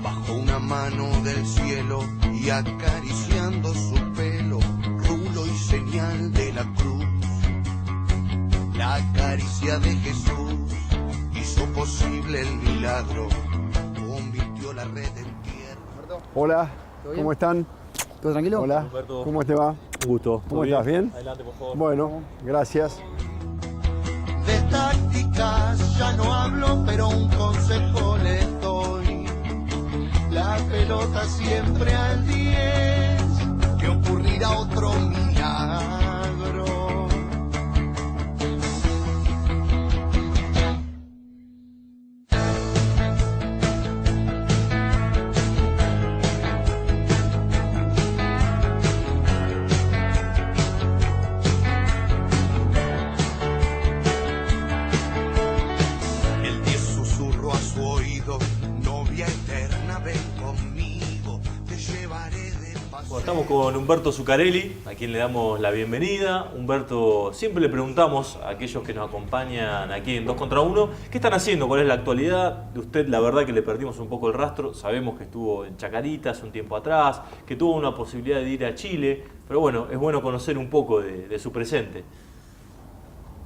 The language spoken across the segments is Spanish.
Bajo una mano del cielo y acariciando su pelo, rulo y señal de la cruz. La caricia de Jesús hizo posible el milagro, convirtió la red en tierra. Hola, ¿cómo están? ¿Todo tranquilo? Hola, Humberto. ¿cómo te va? Un gusto. ¿Cómo estás? ¿Bien? Adelante, por favor. Bueno, gracias. De tácticas ya no hablo, pero un consejo les doy. La pelota siempre al 10, que ocurrirá otro milagro. El 10 susurró a su oído, novia eterna, ven conmigo, te llevaré de paseo. Bueno, estamos con Humberto Zuccarelli, a quien le damos la bienvenida. Humberto, siempre le preguntamos a aquellos que nos acompañan aquí en 2 contra 1, ¿qué están haciendo? ¿Cuál es la actualidad? De usted, la verdad que le perdimos un poco el rastro. Sabemos que estuvo en Chacarita hace un tiempo atrás, que tuvo una posibilidad de ir a Chile, pero bueno, es bueno conocer un poco de su presente.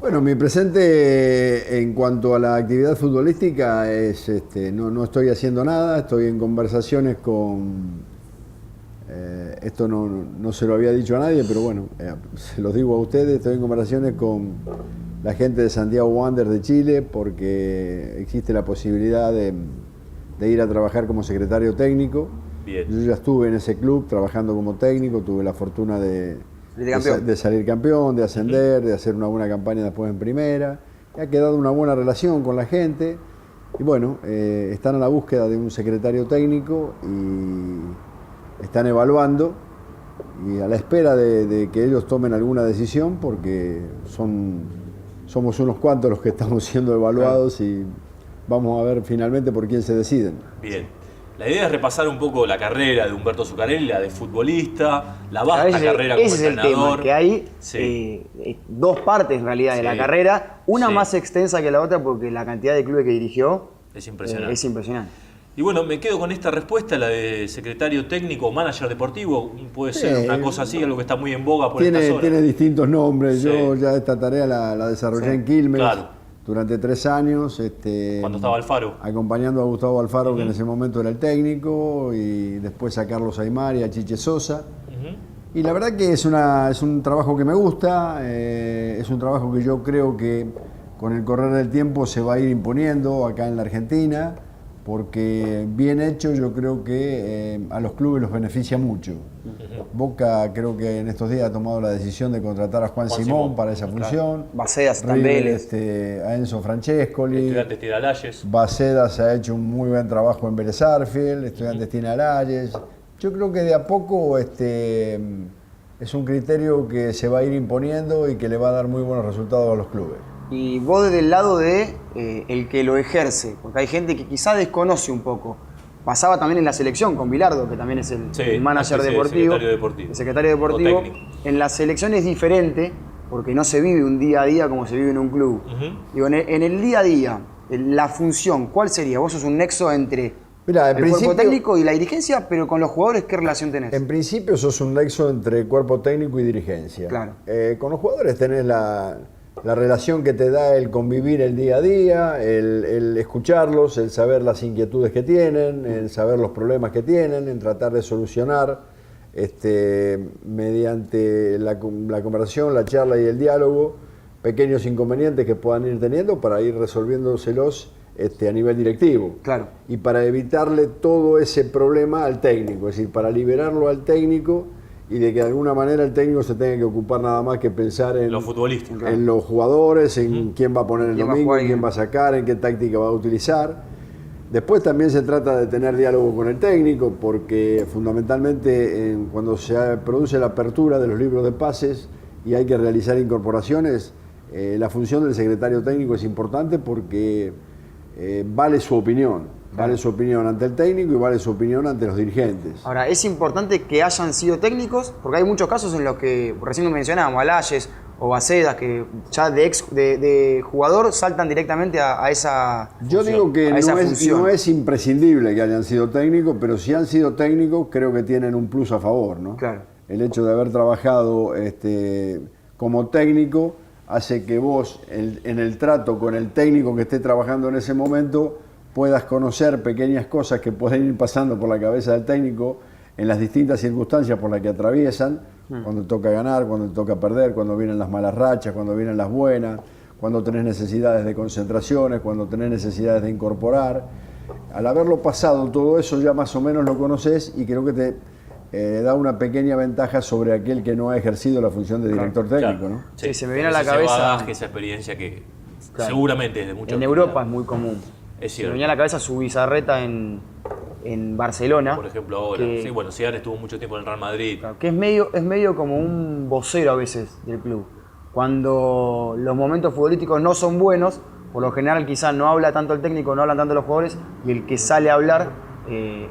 Bueno, mi presente en cuanto a la actividad futbolística es, no estoy haciendo nada, estoy en conversaciones con, esto no se lo había dicho a nadie, pero bueno, se los digo a ustedes, estoy en conversaciones con la gente de Santiago Wanderers de Chile porque existe la posibilidad de ir a trabajar como secretario técnico. Bien. Yo ya estuve en ese club trabajando como técnico, tuve la fortuna de salir campeón, de ascender, de hacer una buena campaña después en primera. Y ha quedado una buena relación con la gente. Y bueno, están a la búsqueda de un secretario técnico y están evaluando y a la espera de que ellos tomen alguna decisión porque somos unos cuantos los que estamos siendo evaluados y vamos a ver finalmente por quién se deciden. Bien. La idea es repasar un poco la carrera de Humberto Zuccarelli, la de futbolista, la vasta carrera como ese es el entrenador. tema, que hay Sí. dos partes en realidad de la Sí. carrera, una Sí. más extensa que la otra porque la cantidad de clubes que dirigió Es impresionante. es impresionante. Y bueno, me quedo con esta respuesta, la de secretario técnico o manager deportivo. Puede ser una cosa así, algo que está muy en boga por estas horas. Tiene distintos nombres. Sí. Yo ya esta tarea la desarrollé en Quilmes Claro. durante 3 años. Cuando estaba Alfaro. Acompañando a Gustavo Alfaro, que en ese momento era el técnico, y después a Carlos Aymar y a Chiche Sosa. Y la verdad que es un trabajo que me gusta, es un trabajo que yo creo que con el correr del tiempo se va a ir imponiendo acá en la Argentina, porque bien hecho yo creo que a los clubes los beneficia mucho. Boca creo que en estos días ha tomado la decisión de contratar a Juan Simón para esa función. Bacedas, River, Vélez. a Enzo Francescoli. Estudiantes Tiralayes. Bacedas ha hecho un muy buen trabajo en Vélez Arfield, Estudiantes tiene a Layes. Yo creo que de a poco es un criterio que se va a ir imponiendo y que le va a dar muy buenos resultados a los clubes. Y vos desde el lado de el que lo ejerce, porque hay gente que quizá desconoce un poco. Pasaba también en la selección con Bilardo, que también es el manager deportivo. El secretario deportivo. O técnico. En la selección es diferente, porque no se vive un día a día como se vive en un club. Digo, en el día a día, la función, ¿cuál sería? Vos sos un nexo entre Mirá, el cuerpo técnico y la dirigencia, pero con los jugadores, ¿qué relación tenés? En principio sos un nexo entre cuerpo técnico y dirigencia. Claro. Con los jugadores tenés la relación que te da el convivir el día a día, el escucharlos, el saber las inquietudes que tienen, el saber los problemas que tienen, en tratar de solucionar mediante la conversación, la charla y el diálogo, pequeños inconvenientes que puedan ir teniendo para ir resolviéndoselos a nivel directivo. Claro. Y para evitarle todo ese problema al técnico, es decir, para liberarlo al técnico y de que de alguna manera el técnico se tenga que ocupar nada más que pensar en los futbolistas, en los jugadores, en quién va a poner el domingo, en quién va a sacar, en qué táctica va a utilizar. Después también se trata de tener diálogo con el técnico, porque fundamentalmente cuando se produce la apertura de los libros de pases y hay que realizar incorporaciones, la función del secretario técnico es importante porque vale su opinión. Vale su opinión ante el técnico y vale su opinión ante los dirigentes. Ahora, es importante que hayan sido técnicos, porque hay muchos casos en los que, recién mencionábamos, Alayes o Bacedas, que ya de jugador saltan directamente a esa función. Yo digo que no es imprescindible que hayan sido técnicos, pero si han sido técnicos, creo que tienen un plus a favor, ¿no? Claro. El hecho de haber trabajado como técnico hace que vos, en el trato con el técnico que esté trabajando en ese momento, puedas conocer pequeñas cosas que pueden ir pasando por la cabeza del técnico en las distintas circunstancias por las que atraviesan, cuando toca ganar, cuando toca perder, cuando vienen las malas rachas, cuando vienen las buenas, cuando tenés necesidades de concentraciones, cuando tenés necesidades de incorporar. Al haberlo pasado todo eso ya más o menos lo conoces y creo que te da una pequeña ventaja sobre aquel que no ha ejercido la función de director técnico, ¿no? Sí, se me viene a la cabeza esa experiencia que seguramente es de mucho. En Europa es muy común. Es cierto. Se me venía a la cabeza su Bizarreta en Barcelona. Por ejemplo, ahora. Sí, bueno, Zidane estuvo mucho tiempo en el Real Madrid. Claro, que es medio como un vocero a veces del club. Cuando los momentos futbolísticos no son buenos, por lo general quizás no habla tanto el técnico, no hablan tanto los jugadores, y el que sale a hablar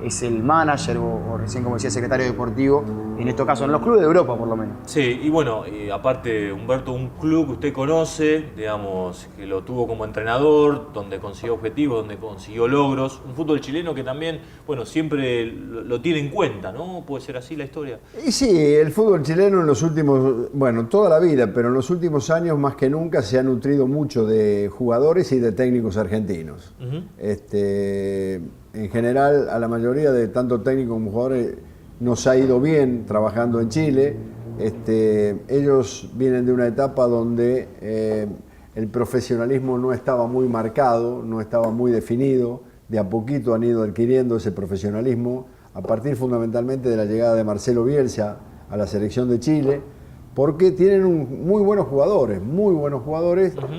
es el manager o recién como decía el secretario deportivo, en estos casos, en los clubes de Europa por lo menos. Sí, y bueno, aparte Humberto, un club que usted conoce, digamos, que lo tuvo como entrenador, donde consiguió objetivos, donde consiguió logros, un fútbol chileno que también, bueno, siempre lo tiene en cuenta, ¿no? ¿Puede ser así la historia? Y sí, el fútbol chileno en los últimos, bueno, toda la vida, pero en los últimos años más que nunca se ha nutrido mucho de jugadores y de técnicos argentinos. En general, a la mayoría de tanto técnicos como jugadores nos ha ido bien trabajando en Chile. Ellos vienen de una etapa donde el profesionalismo no estaba muy marcado, no estaba muy definido. De a poquito han ido adquiriendo ese profesionalismo a partir fundamentalmente de la llegada de Marcelo Bielsa a la selección de Chile, porque tienen muy buenos jugadores,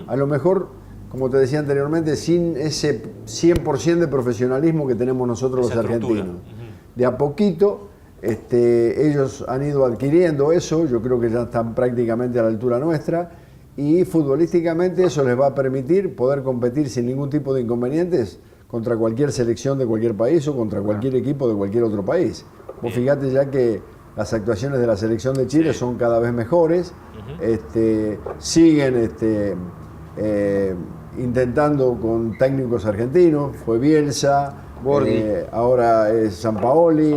a lo mejor, como te decía anteriormente, sin ese 100% de profesionalismo que tenemos nosotros los argentinos. De a poquito ellos han ido adquiriendo eso, yo creo que ya están prácticamente a la altura nuestra, y futbolísticamente eso les va a permitir poder competir sin ningún tipo de inconvenientes contra cualquier selección de cualquier país o contra cualquier equipo de cualquier otro país. Vos fíjate ya que las actuaciones de la selección de Chile son cada vez mejores, siguen intentando con técnicos argentinos, fue Bielsa, ahora es Sampaoli.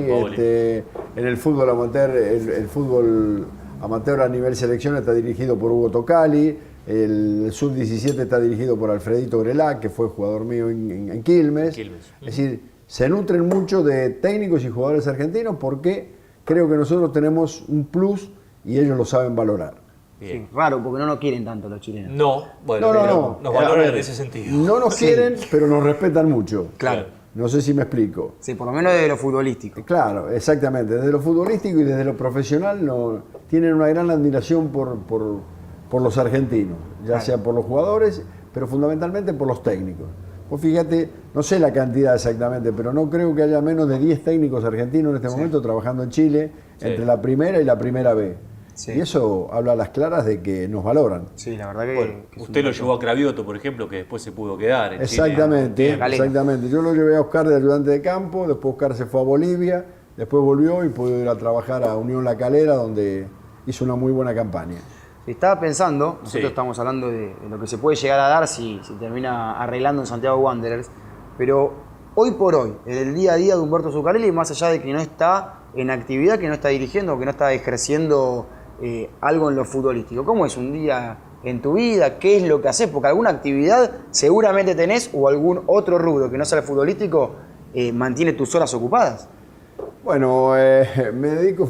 En el fútbol amateur, el fútbol amateur a nivel selección está dirigido por Hugo Tocali, el sub-17 está dirigido por Alfredito Grelac, que fue jugador mío en Quilmes. Es decir, se nutren mucho de técnicos y jugadores argentinos porque creo que nosotros tenemos un plus y ellos lo saben valorar. Sí, raro, porque no nos quieren tanto los chilenos. No, bueno, no. Nos valoran en ese sentido. No nos quieren, pero nos respetan mucho. Claro. No sé si me explico. Sí, por lo menos desde lo futbolístico. Claro, exactamente. Desde lo futbolístico y desde lo profesional tienen una gran admiración por los argentinos, ya sea por los jugadores, pero fundamentalmente por los técnicos. Vos fíjate, no sé la cantidad exactamente, pero no creo que haya menos de 10 técnicos argentinos en este momento trabajando en Chile, entre la primera y la primera B. Sí. Y eso habla a las claras de que nos valoran. Sí, la verdad que... Bueno, usted lo llevó a Cravioto, por ejemplo, que después se pudo quedar en exactamente, Chile. Exactamente. Yo lo llevé a Oscar de ayudante de campo, después Oscar se fue a Bolivia, después volvió y pudo ir a trabajar a Unión La Calera, donde hizo una muy buena campaña. Estaba pensando, nosotros estamos hablando de lo que se puede llegar a dar si termina arreglando en Santiago Wanderers, pero hoy por hoy, en el día a día de Humberto Zuccarelli, más allá de que no está en actividad, que no está dirigiendo, que no está ejerciendo algo en lo futbolístico, ¿cómo es un día en tu vida? ¿Qué es lo que haces? Porque alguna actividad seguramente tenés o algún otro rubro que no sea el futbolístico mantiene tus horas ocupadas. Bueno, me dedico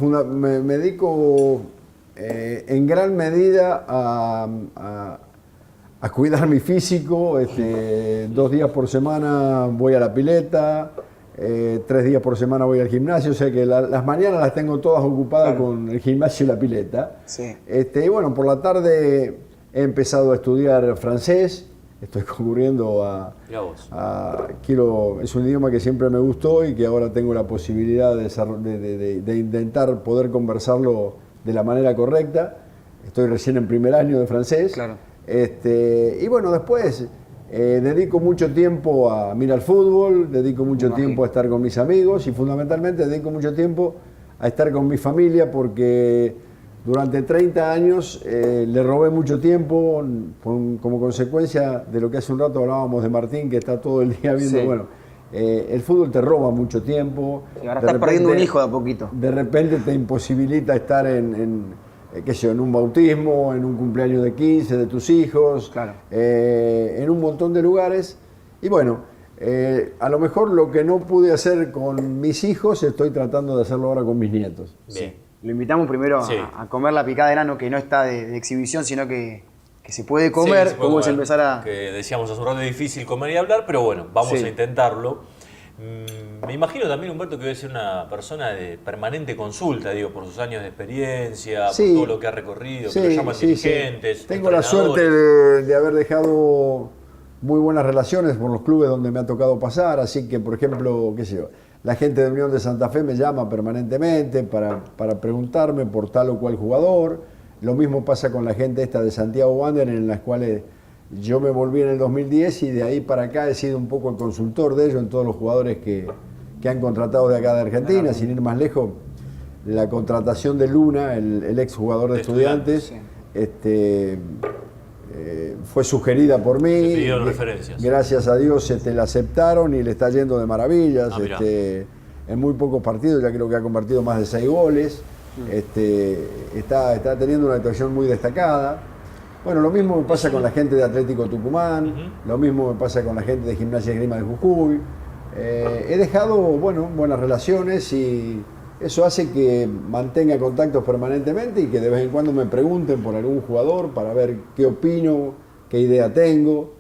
en gran medida a cuidar mi físico. 2 días por semana voy a la pileta, 3 días por semana voy al gimnasio, o sea que las mañanas las tengo todas ocupadas con el gimnasio y la pileta. Sí. Y bueno, por la tarde he empezado a estudiar francés, estoy concurriendo es un idioma que siempre me gustó y que ahora tengo la posibilidad de intentar poder conversarlo de la manera correcta. Estoy recién en primer año de francés. Claro. Y bueno, después dedico mucho tiempo a mirar fútbol, dedico mucho tiempo a estar con mis amigos y fundamentalmente dedico mucho tiempo a estar con mi familia porque durante 30 años le robé mucho tiempo como consecuencia de lo que hace un rato hablábamos de Martín, que está todo el día viendo, bueno, el fútbol te roba mucho tiempo. Y ahora estás perdiendo un hijo de a poquito. De repente te imposibilita estar qué sé yo, en un bautismo, en un cumpleaños de 15 de tus hijos, claro. En un montón de lugares. Y bueno, a lo mejor lo que no pude hacer con mis hijos, estoy tratando de hacerlo ahora con mis nietos. Bien. Lo invitamos primero a comer la picada de enano, que no está de exhibición, sino que se puede comer. Sí, podemos empezar a... Que decíamos hace un rato, es difícil comer y hablar, pero bueno, vamos a intentarlo. Me imagino también, Humberto, que debe ser una persona de permanente consulta, digo, por sus años de experiencia, por todo lo que ha recorrido, que lo llaman dirigentes. Tengo la suerte de haber dejado muy buenas relaciones por los clubes donde me ha tocado pasar, así que, por ejemplo, qué sé yo, la gente de Unión de Santa Fe me llama permanentemente para preguntarme por tal o cual jugador. Lo mismo pasa con la gente esta de Santiago Wanderers, en las cuales yo me volví en el 2010 y de ahí para acá he sido un poco el consultor de ellos en todos los jugadores que han contratado de acá de Argentina. Sin ir más lejos, la contratación de Luna, el ex jugador de Estudiantes, fue sugerida por mí. Se pidieron referencias. Gracias a Dios la aceptaron y le está yendo de maravillas. En muy pocos partidos, ya creo que ha convertido más de 6 goles. Está teniendo una actuación muy destacada. Bueno, lo mismo me pasa con la gente de Atlético Tucumán, lo mismo me pasa con la gente de Gimnasia y Esgrima de Jujuy. He dejado buenas relaciones y eso hace que mantenga contactos permanentemente y que de vez en cuando me pregunten por algún jugador para ver qué opino, qué idea tengo.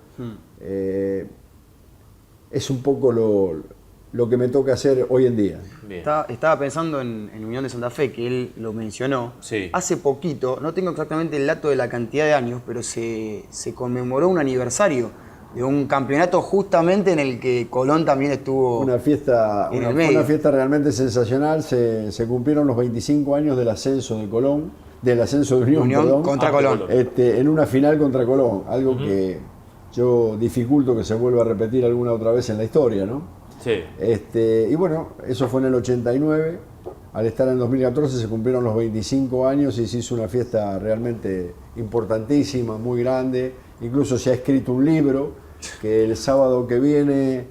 Es un poco lo que me toca hacer hoy en día. Estaba pensando en Unión de Santa Fe, que él lo mencionó. Hace poquito, no tengo exactamente el dato de la cantidad de años, pero se conmemoró un aniversario de un campeonato justamente en el que Colón también estuvo una fiesta realmente sensacional. Se cumplieron los 25 años del ascenso de Colón, del ascenso de Unión contra Colón. En una final contra Colón, algo que yo dificulto que se vuelva a repetir alguna otra vez en la historia, ¿no? Y bueno, eso fue en el 89. Al estar en el 2014 se cumplieron los 25 años y se hizo una fiesta realmente importantísima, muy grande. Incluso se ha escrito un libro que el sábado que viene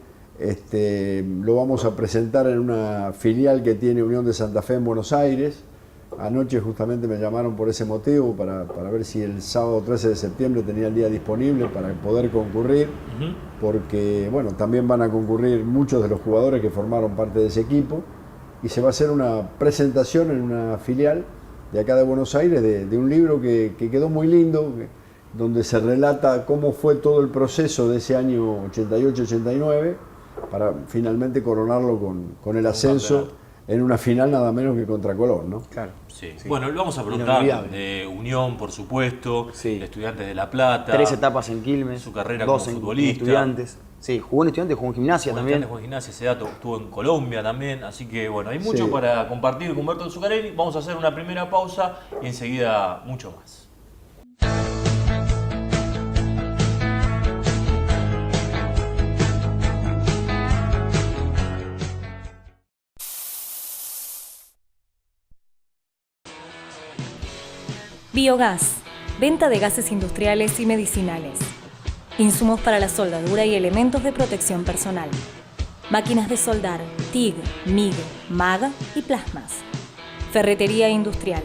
lo vamos a presentar en una filial que tiene Unión de Santa Fe en Buenos Aires. Anoche justamente me llamaron por ese motivo para ver si el sábado 13 de septiembre tenía el día disponible para poder concurrir, porque bueno, también van a concurrir muchos de los jugadores que formaron parte de ese equipo y se va a hacer una presentación en una filial de acá de Buenos Aires de un libro que quedó muy lindo, donde se relata cómo fue todo el proceso de ese año 88-89 para finalmente coronarlo con el ascenso en una final nada menos que contra Colón, ¿no? Claro. Bueno, le vamos a preguntar de Unión, por supuesto, de Estudiantes de La Plata. 3 etapas en Quilmes. Su carrera como futbolista. Estudiantes. Sí, jugó en Estudiantes, jugó en Gimnasia también. Jugó en Gimnasia, ese dato estuvo en Colombia también. Así que bueno, hay mucho para compartir con Humberto Zuccarelli. Vamos a hacer una primera pausa y enseguida mucho más. Biogás, venta de gases industriales y medicinales. Insumos para la soldadura y elementos de protección personal. Máquinas de soldar, TIG, MIG, MAG y plasmas. Ferretería industrial.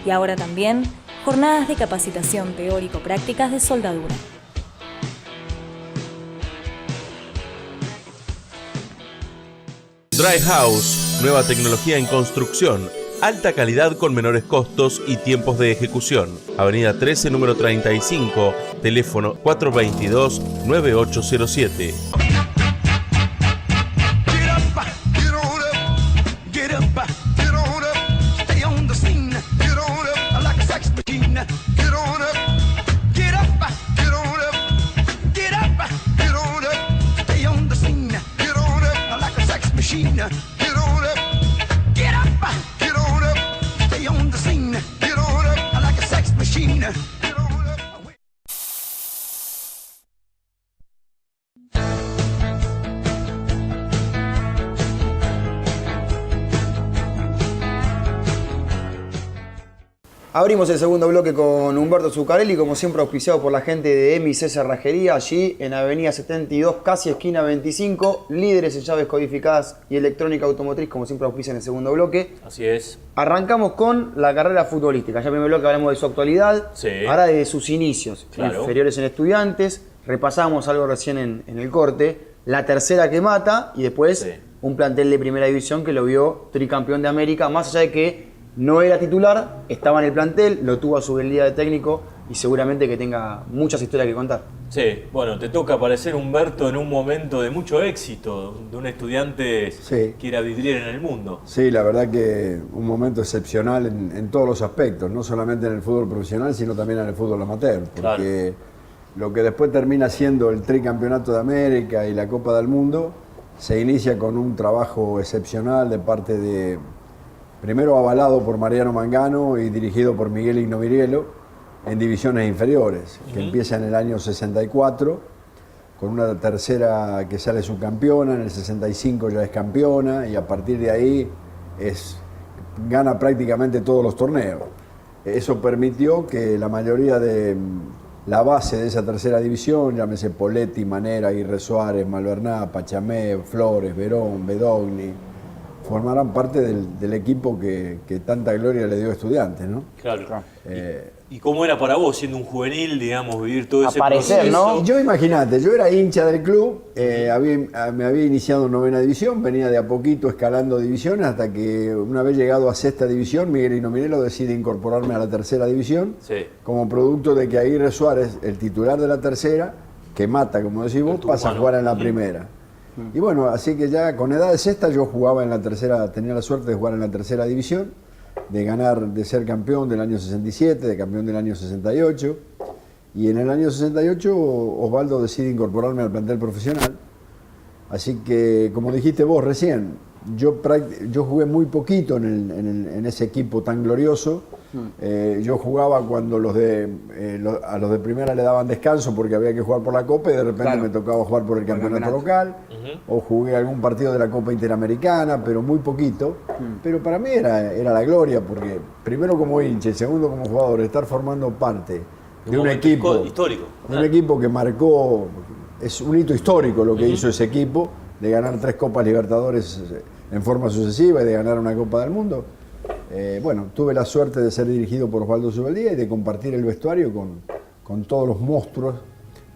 Y ahora también, jornadas de capacitación teórico-prácticas de soldadura. Dry House, nueva tecnología en construcción. Alta calidad con menores costos y tiempos de ejecución. Avenida 13, número 35, teléfono 422-9807. Abrimos el segundo bloque con Humberto Zuccarelli, como siempre auspiciado por la gente de EMIS Cerrajería, allí en Avenida 72, casi esquina 25, líderes en llaves codificadas y electrónica automotriz, como siempre auspicia en el segundo bloque. Así es. Arrancamos con la carrera futbolística. Ya en el primer bloque hablamos de su actualidad, ahora de sus inicios, inferiores en Estudiantes, repasamos algo recién en el corte, la tercera que mata y después un plantel de primera división que lo vio tricampeón de América, más allá de que no era titular, estaba en el plantel, lo tuvo a su día de técnico y seguramente que tenga muchas historias que contar. Sí, bueno, te toca aparecer, Humberto, en un momento de mucho éxito, de un estudiante que era vidriero en el mundo. Sí, la verdad que un momento excepcional en todos los aspectos, no solamente en el fútbol profesional, sino también en el fútbol amateur, porque lo que después termina siendo el tricampeonato de América y la Copa del Mundo se inicia con un trabajo excepcional de parte de, primero avalado por Mariano Mangano y dirigido por Miguel Ignovirielo en divisiones inferiores, que empieza en el año 64, con una tercera que sale subcampeona, en el 65 ya es campeona y a partir de ahí gana prácticamente todos los torneos. Eso permitió que la mayoría de la base de esa tercera división, llámese Poletti, Manera, Aguirre Suárez, Malverná, Pachamé, Flores, Verón, Bedogni, formarán parte del equipo que tanta gloria le dio a Estudiantes, ¿no? Claro. ¿Y cómo era para vos, siendo un juvenil, digamos, vivir todo ese proceso? ¿No? Yo imagínate, yo era hincha del club, me había iniciado en novena división, venía de a poquito escalando divisiones hasta que una vez llegado a sexta división, Miguel Ignomirielo decide incorporarme a la tercera división como producto de que Aguirre Suárez, el titular de la tercera, que mata, como decís vos, pasa a jugar en la primera. Y bueno, así que ya con edad de sexta yo jugaba en la tercera, tenía la suerte de jugar en la tercera división, de ganar, de ser campeón del año 67, de campeón del año 68. Y en el año 68 Osvaldo decide incorporarme al plantel profesional. Así que, como dijiste vos recién, yo jugué muy poquito en ese equipo tan glorioso. Yo jugaba cuando a los de primera le daban descanso porque había que jugar por la Copa y de repente me tocaba jugar por el campeonato local, o jugué algún partido de la Copa Interamericana, pero muy poquito. Pero para mí era la gloria, porque primero como hincha y segundo como jugador, estar formando parte de un equipo histórico, de un equipo que marcó, es un hito histórico lo que hizo ese equipo, de ganar 3 Copas Libertadores en forma sucesiva y de ganar una Copa del Mundo. Bueno, tuve la suerte de ser dirigido por Osvaldo Zubeldía y de compartir el vestuario con todos los monstruos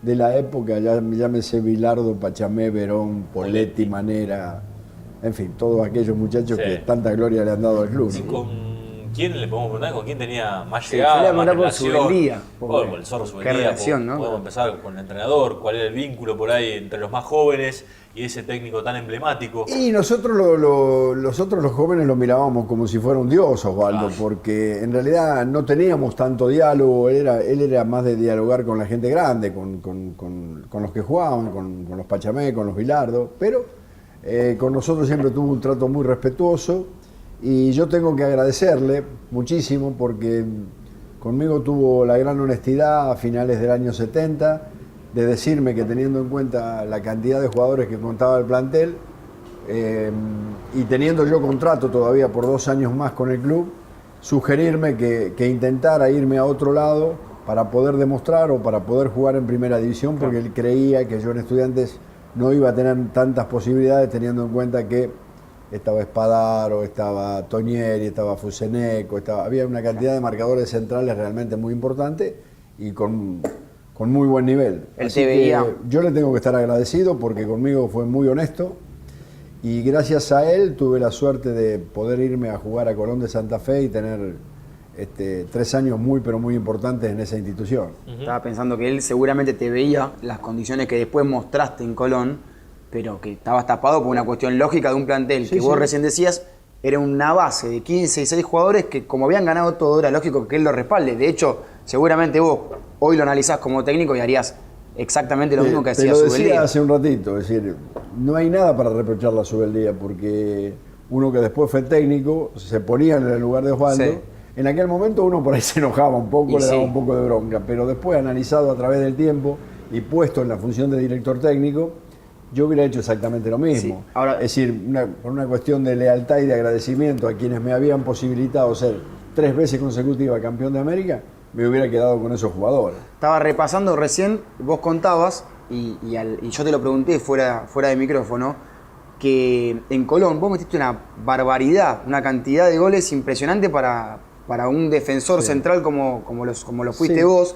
de la época, llámese Bilardo, Pachamé, Verón, Poletti, Manera, en fin, todos aquellos muchachos que tanta gloria le han dado al club. ¿Y con quién le podemos preguntar? ¿Con quién tenía más llegada, más relación? Por el Zorro Zubeldía. Qué relación, ¿no? Podemos empezar con el entrenador, cuál era el vínculo por ahí entre los más jóvenes y ese técnico tan emblemático. Y nosotros los jóvenes lo mirábamos como si fuera un dios, Osvaldo, porque en realidad no teníamos tanto diálogo, él era más de dialogar con la gente grande, con los que jugaban, con los Pachamé, con los Bilardo, pero con nosotros siempre tuvo un trato muy respetuoso y yo tengo que agradecerle muchísimo porque conmigo tuvo la gran honestidad a finales del año 70 de decirme que, teniendo en cuenta la cantidad de jugadores que contaba el plantel y teniendo yo contrato todavía por 2 años más con el club, sugerirme que intentara irme a otro lado para poder demostrar o para poder jugar en primera división, porque él creía que yo en Estudiantes no iba a tener tantas posibilidades, teniendo en cuenta que estaba Espadaro, estaba Toñeri, estaba Fuseneco, había una cantidad de marcadores centrales realmente muy importante y con muy buen nivel. Así que yo le tengo que estar agradecido porque conmigo fue muy honesto y gracias a él tuve la suerte de poder irme a jugar a Colón de Santa Fe y tener 3 años pero muy importantes en esa institución. Estaba pensando que él seguramente te veía las condiciones que después mostraste en Colón, pero que estabas tapado por una cuestión lógica de un plantel que vos recién decías, era una base de 15 y 6 jugadores que, como habían ganado todo, era lógico que él lo respalde. De hecho, seguramente vos hoy lo analizás como técnico y harías exactamente lo mismo que hacía Zubeldía. Te lo decía hace un ratito, es decir, no hay nada para reprocharle a Zubeldía, porque uno que después fue técnico, se ponía en el lugar de Osvaldo. En aquel momento uno por ahí se enojaba un poco, le daba un poco de bronca, pero después, analizado a través del tiempo y puesto en la función de director técnico, yo hubiera hecho exactamente lo mismo. Ahora, es decir, por una cuestión de lealtad y de agradecimiento a quienes me habían posibilitado ser 3 veces consecutivas campeón de América, me hubiera quedado con esos jugadores. Estaba repasando recién, vos contabas, y yo te lo pregunté fuera de micrófono, que en Colón vos metiste una barbaridad, una cantidad de goles impresionante para un defensor central como lo fuiste vos,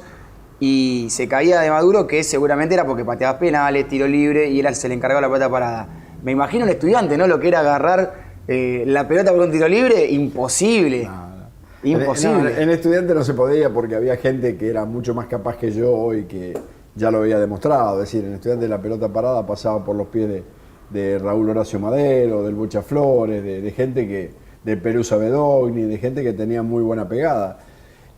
y se caía de Maduro, que seguramente era porque pateabas penales, tiro libre, y se le encargaba la pelota parada. Me imagino el estudiante, ¿no? Lo que era agarrar la pelota por un tiro libre, imposible. No. Imposible. En Estudiante no se podía porque había gente que era mucho más capaz que yo y que ya lo había demostrado. Es decir, en Estudiante la pelota parada pasaba por los pies de Raúl Horacio Madero, del Bucha Flores, de gente de Perusa Bedogni, de gente que tenía muy buena pegada.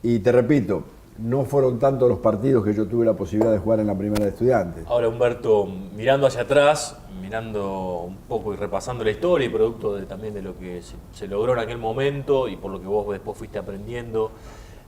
Y te repito, no fueron tantos los partidos que yo tuve la posibilidad de jugar en la primera de Estudiantes. Ahora, Humberto, mirando hacia atrás, mirando un poco y repasando la historia y producto también de lo que se logró en aquel momento y por lo que vos después fuiste aprendiendo,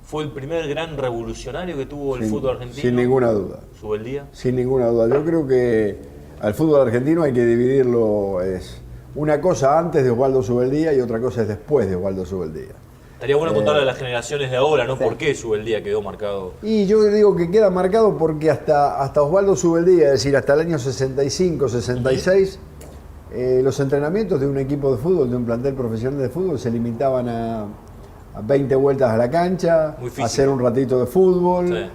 ¿fue el primer gran revolucionario que tuvo el fútbol argentino? Sin ninguna duda. ¿Subeldía? Sin ninguna duda. Yo creo que al fútbol argentino hay que dividirlo, es una cosa antes de Osvaldo Subeldía y otra cosa es después de Osvaldo Subeldía. Estaría bueno contarle a las generaciones de ahora, ¿no? ¿Por qué Subeldía quedó marcado? Y yo digo que queda marcado porque hasta Osvaldo Subeldía, es decir, hasta el año 65, 66, los entrenamientos de un equipo de fútbol, de un plantel profesional de fútbol, se limitaban a 20 vueltas a la cancha, a hacer un ratito de fútbol,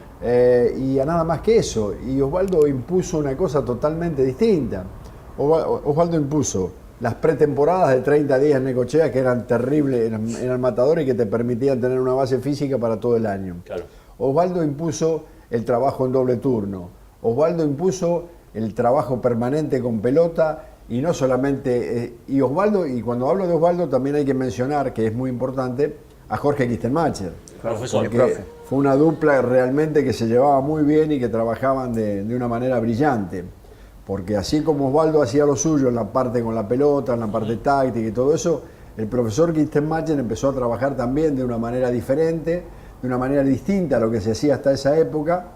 y a nada más que eso. Y Osvaldo impuso una cosa totalmente distinta. Osvaldo impuso las pretemporadas de 30 días en Necochea, que eran terribles, eran matadores y que te permitían tener una base física para todo el año. Claro. Osvaldo impuso el trabajo en doble turno. Osvaldo impuso el trabajo permanente con pelota y no solamente... y Osvaldo, y cuando hablo de Osvaldo también hay que mencionar, que es muy importante, a Jorge Kistenmacher. Profesor. Porque fue una dupla realmente que se llevaba muy bien y que trabajaban de una manera brillante. Porque así como Osvaldo hacía lo suyo en la parte con la pelota, en la parte táctica y todo eso, el profesor Kistenmacher empezó a trabajar también de una manera diferente, de una manera distinta a lo que se hacía hasta esa época.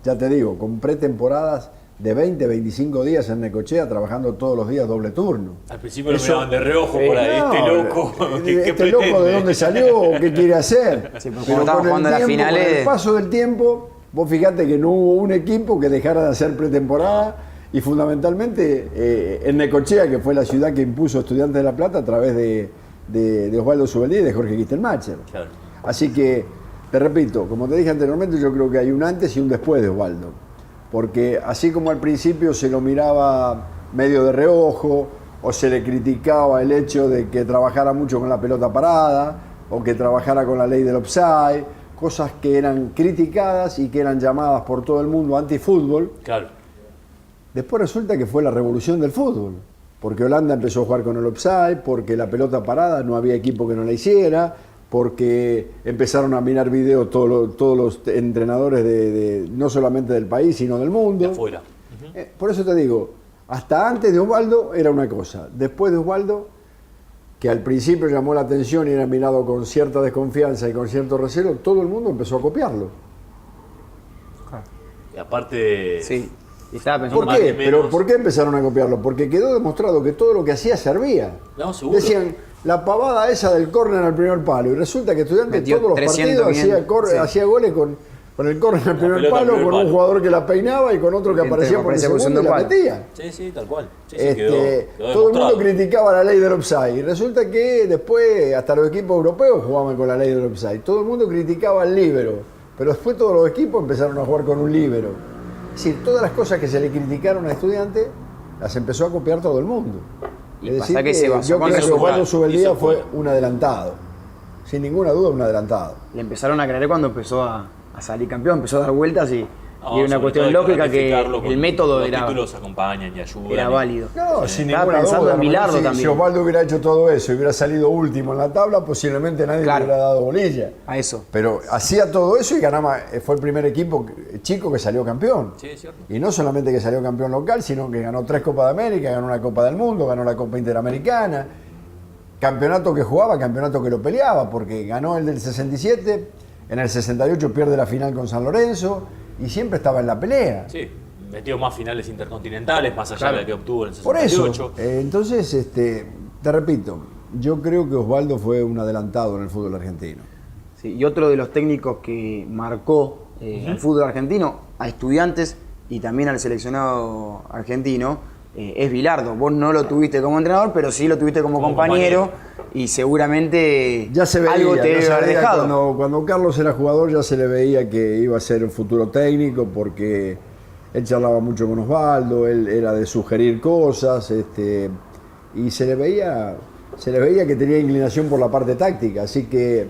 Ya te digo, con pretemporadas de 20, 25 días en Necochea, trabajando todos los días doble turno. Al principio lo miraban de reojo por ahí, este loco. ¿Este loco de dónde salió o qué quiere hacer? Sí, pero con el paso del tiempo, vos fijate que no hubo un equipo que dejara de hacer pretemporada. Y fundamentalmente en Necochea, que fue la ciudad que impuso Estudiantes de La Plata a través de Osvaldo Subeldía y de Jorge Kistenmacher. Claro. Así que, te repito, como te dije anteriormente, yo creo que hay un antes y un después de Osvaldo. Porque así como al principio se lo miraba medio de reojo, o se le criticaba el hecho de que trabajara mucho con la pelota parada, o que trabajara con la ley del offside, cosas que eran criticadas y que eran llamadas por todo el mundo antifútbol. Claro. Después resulta que fue la revolución del fútbol, porque Holanda empezó a jugar con el offside, porque la pelota parada no había equipo que no la hiciera, porque empezaron a mirar videos todos los entrenadores no solamente del país, sino del mundo. De afuera. Por eso te digo, hasta antes de Osvaldo era una cosa, después de Osvaldo, que al principio llamó la atención y era mirado con cierta desconfianza y con cierto recelo, todo el mundo empezó a copiarlo. Y aparte... Sí. ¿Por qué? ¿Pero por qué empezaron a copiarlo? Porque quedó demostrado que todo lo que hacía servía. No, seguro. Decían, la pavada esa del córner al primer palo. Y resulta que Estudiantes todos los partidos hacía goles con el córner al primer palo, con un jugador que la peinaba y con otro que aparecía por el segundo y la metía. Sí, tal cual. Sí, quedó todo el mundo criticaba la ley del offside. Y resulta que después hasta los equipos europeos jugaban con la ley del offside. Todo el mundo criticaba al líbero. Pero después todos los equipos empezaron a jugar con un líbero. Es decir, todas las cosas que se le criticaron a Estudiantes las empezó a copiar todo el mundo. Y es decir, que yo creo que Osvaldo Subeldía fue un adelantado. Sin ninguna duda, un adelantado. Le empezaron a creer cuando empezó a salir campeón, empezó a dar vueltas y era una cuestión lógica que el método los títulos acompañan y ayudan. Era válido. No, sin estaba ninguna pensando duda. en Bilardo también. Si Osvaldo hubiera hecho todo eso y hubiera salido último en la tabla, posiblemente nadie le hubiera dado bolilla. A eso. Pero hacía todo eso y ganaba, fue el primer equipo chico que salió campeón. Sí, es cierto. Y no solamente que salió campeón local, sino que ganó 3 Copas de América, ganó una Copa del Mundo, ganó la Copa Interamericana. Campeonato que jugaba, campeonato que lo peleaba, porque ganó el del 67, en el 68 pierde la final con San Lorenzo y siempre estaba en la pelea. Sí, metió más finales intercontinentales, más allá de la que obtuvo en el 68. Por eso, entonces, te repito, yo creo que Osvaldo fue un adelantado en el fútbol argentino. Sí, y otro de los técnicos que marcó el fútbol argentino, a Estudiantes y también al seleccionado argentino, es Bilardo. Vos no lo tuviste como entrenador, pero sí lo tuviste como compañero y seguramente ya se veía, algo te debe haber dejado. Cuando Carlos era jugador ya se le veía que iba a ser un futuro técnico porque él charlaba mucho con Osvaldo, él era de sugerir cosas, y se le veía que tenía inclinación por la parte táctica, así que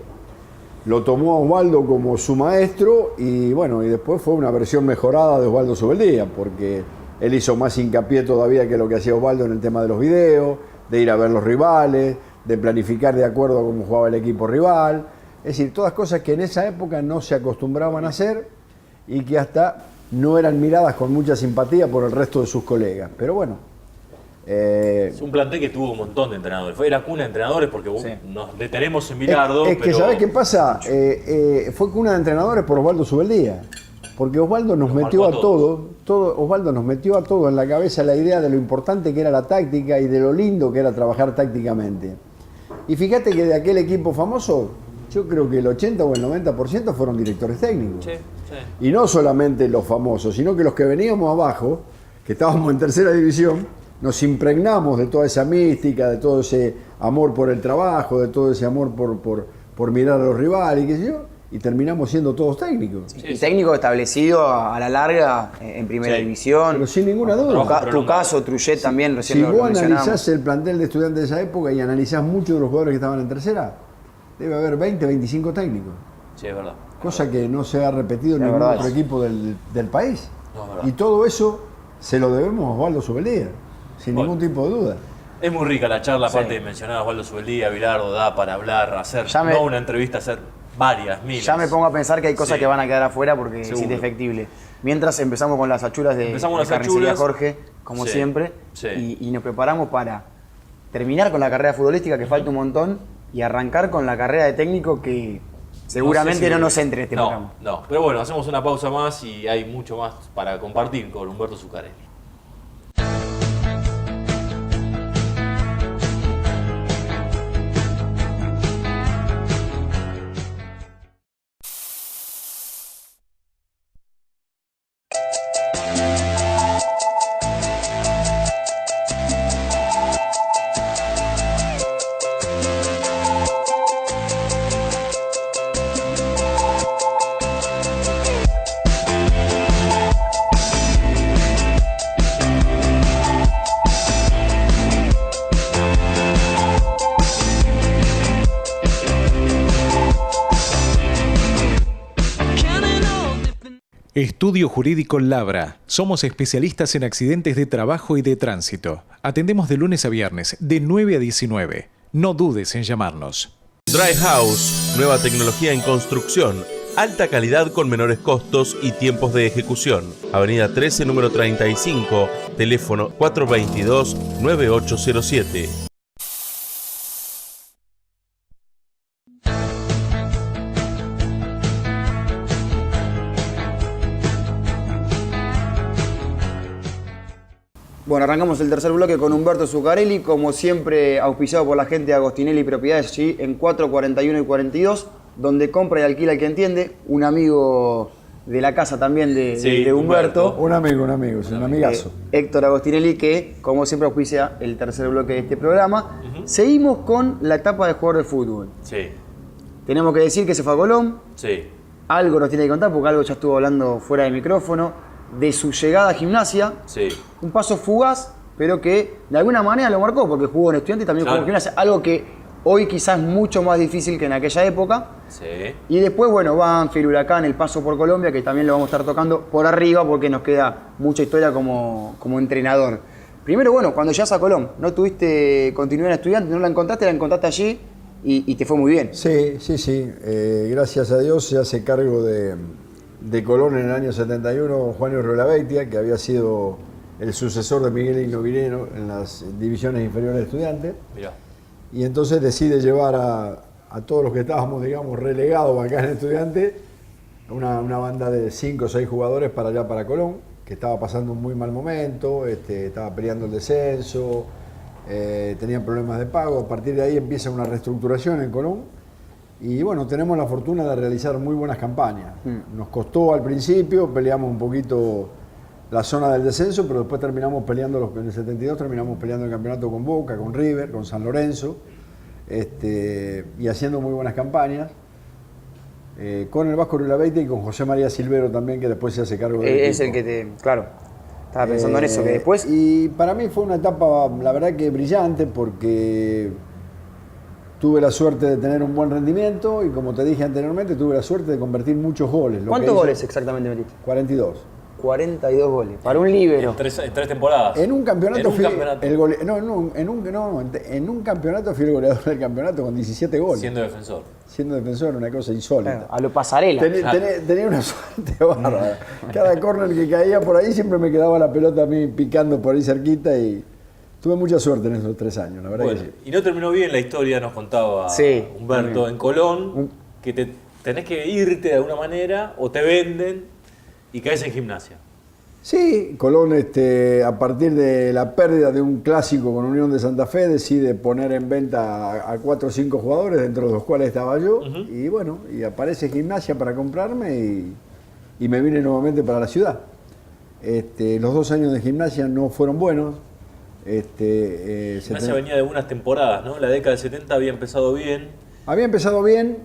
lo tomó a Osvaldo como su maestro y bueno, y después fue una versión mejorada de Osvaldo Subeldía, porque él hizo más hincapié todavía que lo que hacía Osvaldo en el tema de los videos, de ir a ver los rivales, de planificar de acuerdo a cómo jugaba el equipo rival. Es decir, todas cosas que en esa época no se acostumbraban a hacer y que hasta no eran miradas con mucha simpatía por el resto de sus colegas. Pero bueno. Es un plantel que tuvo un montón de entrenadores. Era cuna de entrenadores porque nos detenemos en Bilardo. Es que, ¿sabés qué pasa? Fue cuna de entrenadores por Osvaldo Subeldía. Porque Osvaldo nos metió a Osvaldo nos metió a todos en la cabeza la idea de lo importante que era la táctica y de lo lindo que era trabajar tácticamente. Y fíjate que de aquel equipo famoso, yo creo que el 80 o el 90% fueron directores técnicos. Sí, sí. Y no solamente los famosos, sino que los que veníamos abajo, que estábamos en tercera división, nos impregnamos de toda esa mística, de todo ese amor por el trabajo, de todo ese amor por mirar a los rivales, y qué sé yo. Y terminamos siendo todos técnicos. Sí, y técnico establecido a la larga en primera división. Pero sin ninguna duda. Tu caso, Trujillo también, recién lo mencionamos. Si vos analizás el plantel de Estudiantes de esa época y analizás muchos de los jugadores que estaban en tercera, debe haber 20, 25 técnicos. Sí, es verdad. Cosa que no se ha repetido en ningún otro equipo del país. No, y todo eso se lo debemos a Osvaldo Subeldía, sin ningún tipo de duda. Es muy rica la charla, aparte de mencionar a Osvaldo Subeldía, Bilardo, da para hablar, hacer no una entrevista, hacer varias, miles. Ya me pongo a pensar que hay cosas que van a quedar afuera porque es indefectible. Mientras empezamos con las achuras de Carnicería Jorge, como siempre, y nos preparamos para terminar con la carrera futbolística, que falta un montón, y arrancar con la carrera de técnico que seguramente no nos entre en este programa. No, pero bueno, hacemos una pausa más y hay mucho más para compartir con Humberto Zuccarelli. Estudio Jurídico Labra. Somos especialistas en accidentes de trabajo y de tránsito. Atendemos de lunes a viernes, de 9 a 19. No dudes en llamarnos. Dry House, nueva tecnología en construcción, alta calidad con menores costos y tiempos de ejecución. Avenida 13, número 35, teléfono 422-9807. Bueno, arrancamos el tercer bloque con Humberto Zuccarelli, como siempre auspiciado por la gente de Agostinelli Propiedades, allí en 441 y 42, donde compra y alquila el que entiende, un amigo de la casa también de Humberto. Un amigo, es un amigazo. Héctor Agostinelli, que como siempre auspicia el tercer bloque de este programa. Seguimos con la etapa de jugador de fútbol. Sí. Tenemos que decir que se fue a Colón. Sí. Algo nos tiene que contar, porque algo ya estuvo hablando fuera de micrófono. De su llegada a Gimnasia, un paso fugaz, pero que de alguna manera lo marcó, porque jugó en Estudiantes y también jugó en Gimnasia, algo que hoy quizás es mucho más difícil que en aquella época. Y después, bueno, Banfield, Huracán, el paso por Colombia, que también lo vamos a estar tocando por arriba, porque nos queda mucha historia como entrenador. Primero, bueno, cuando llegas a Colón, no tuviste continuidad en Estudiantes, no la encontraste allí y te fue muy bien. Sí. Gracias a Dios se hace cargo de Colón en el año 71 Juan Urriola-Beitia, que había sido el sucesor de Miguel Ignovineno en las divisiones inferiores de Estudiantes. Mirá. Y entonces decide llevar a todos los que estábamos, digamos, relegados acá en Estudiantes, una banda de 5 o 6 jugadores para allá, para Colón, que estaba pasando un muy mal momento, estaba peleando el descenso, tenían problemas de pago. A partir de ahí empieza una reestructuración en Colón Y bueno, tenemos la fortuna de realizar muy buenas campañas. Nos costó al principio, peleamos un poquito la zona del descenso, pero después terminamos peleando, en el 72 terminamos peleando el campeonato con Boca, con River, con San Lorenzo, y haciendo muy buenas campañas. Con el Vasco Rulabeite y con José María Silvero también, que después se hace cargo del Es equipo. el que claro, estaba pensando en eso, que después... Y para mí fue una etapa, la verdad que brillante, porque tuve la suerte de tener un buen rendimiento y, como te dije anteriormente, tuve la suerte de convertir muchos goles. ¿Cuántos goles exactamente metiste? 42. 42 goles. Para un líbero. En tres temporadas. En un campeonato En un campeonato. en un campeonato fui el goleador del campeonato con 17 goles. Siendo defensor. Siendo defensor, una cosa insólita. Claro, a lo pasarela. Tenía una suerte bárbara. Cada córner que caía por ahí siempre me quedaba la pelota a mí picando por ahí cerquita y tuve mucha suerte en esos 3 años, la verdad Bueno, que sí. y no terminó bien la historia, nos contaba Humberto, en Colón, que tenés que irte de alguna manera o te venden y caes en Gimnasia. Sí, Colón, a partir de la pérdida de un clásico con Unión de Santa Fe, decide poner en venta a 4 o 5 jugadores, dentro de los cuales estaba yo, y bueno, y aparece Gimnasia para comprarme y me vine nuevamente para la ciudad. Los 2 años de Gimnasia no fueron buenos. Gimnasia venía de buenas temporadas, ¿no? La década del 70 había empezado bien. Había empezado bien,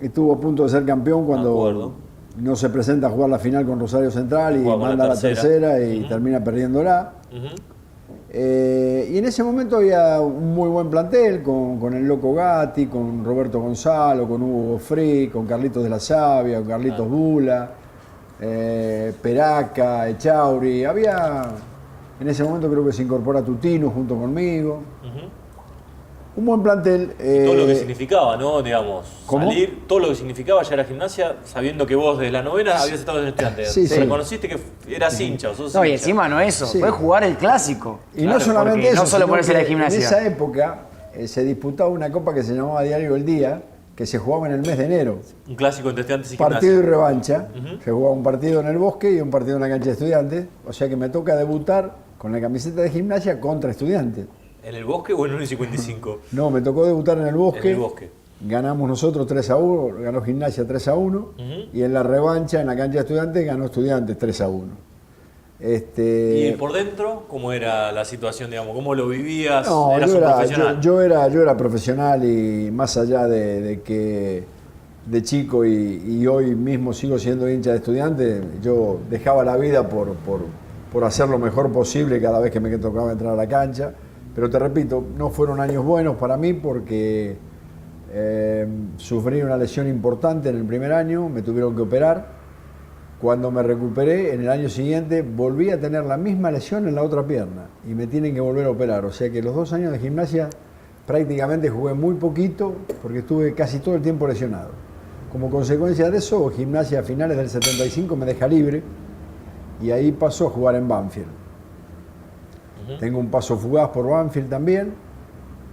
estuvo a punto de ser campeón cuando no se presenta a jugar la final con Rosario Central y manda a la tercera y termina perdiéndola. Y en ese momento había un muy buen plantel con el Loco Gatti, con Roberto Gonzalo, con Hugo Goffrey, con Carlitos de la Sabia, con Carlitos Bula, Peraca, Echauri. En ese momento creo que se incorpora Tutino junto conmigo. Un buen plantel. Todo lo que significaba, ¿no? Digamos, ¿cómo? salir, todo lo que significaba ya era Gimnasia, sabiendo que vos desde la novena habías estado en Estudiantes. Sí, sí. Reconociste que eras hincha, o sos No, y hincha. encima no eso, Sí. fue jugar el clásico. Y no solamente porque eso, no solo sino ponerse que la Gimnasia. en esa época se disputaba una copa que se llamaba Diario El Día, que se jugaba en el mes de enero. Un clásico entre Estudiantes y Partido y Gimnasia. revancha. Se jugaba un partido en el Bosque y un partido en la cancha de Estudiantes. O sea que me toca debutar con la camiseta de Gimnasia contra Estudiantes. ¿En el Bosque o en el 55? No, me tocó debutar en el Bosque. En el Bosque. Ganamos nosotros 3-1, ganó Gimnasia 3-1. Y en la revancha, en la cancha de Estudiantes, ganó Estudiantes 3-1. ¿Y por dentro cómo era la situación, digamos? ¿Cómo lo vivías? No, ¿Eras un profesional? yo era profesional y más allá de que de chico y hoy mismo sigo siendo hincha de Estudiantes, yo dejaba la vida por hacer lo mejor posible cada vez que me tocaba entrar a la cancha. Pero te repito, no fueron años buenos para mí porque sufrí una lesión importante en el primer año, me tuvieron que operar. Cuando me recuperé, en el año siguiente volví a tener la misma lesión en la otra pierna y me tienen que volver a operar. O sea que los 2 años de Gimnasia prácticamente jugué muy poquito porque estuve casi todo el tiempo lesionado. Como consecuencia de eso, Gimnasia a finales del 75 me deja libre y ahí pasó a jugar en Banfield. Tengo un paso fugaz por Banfield también.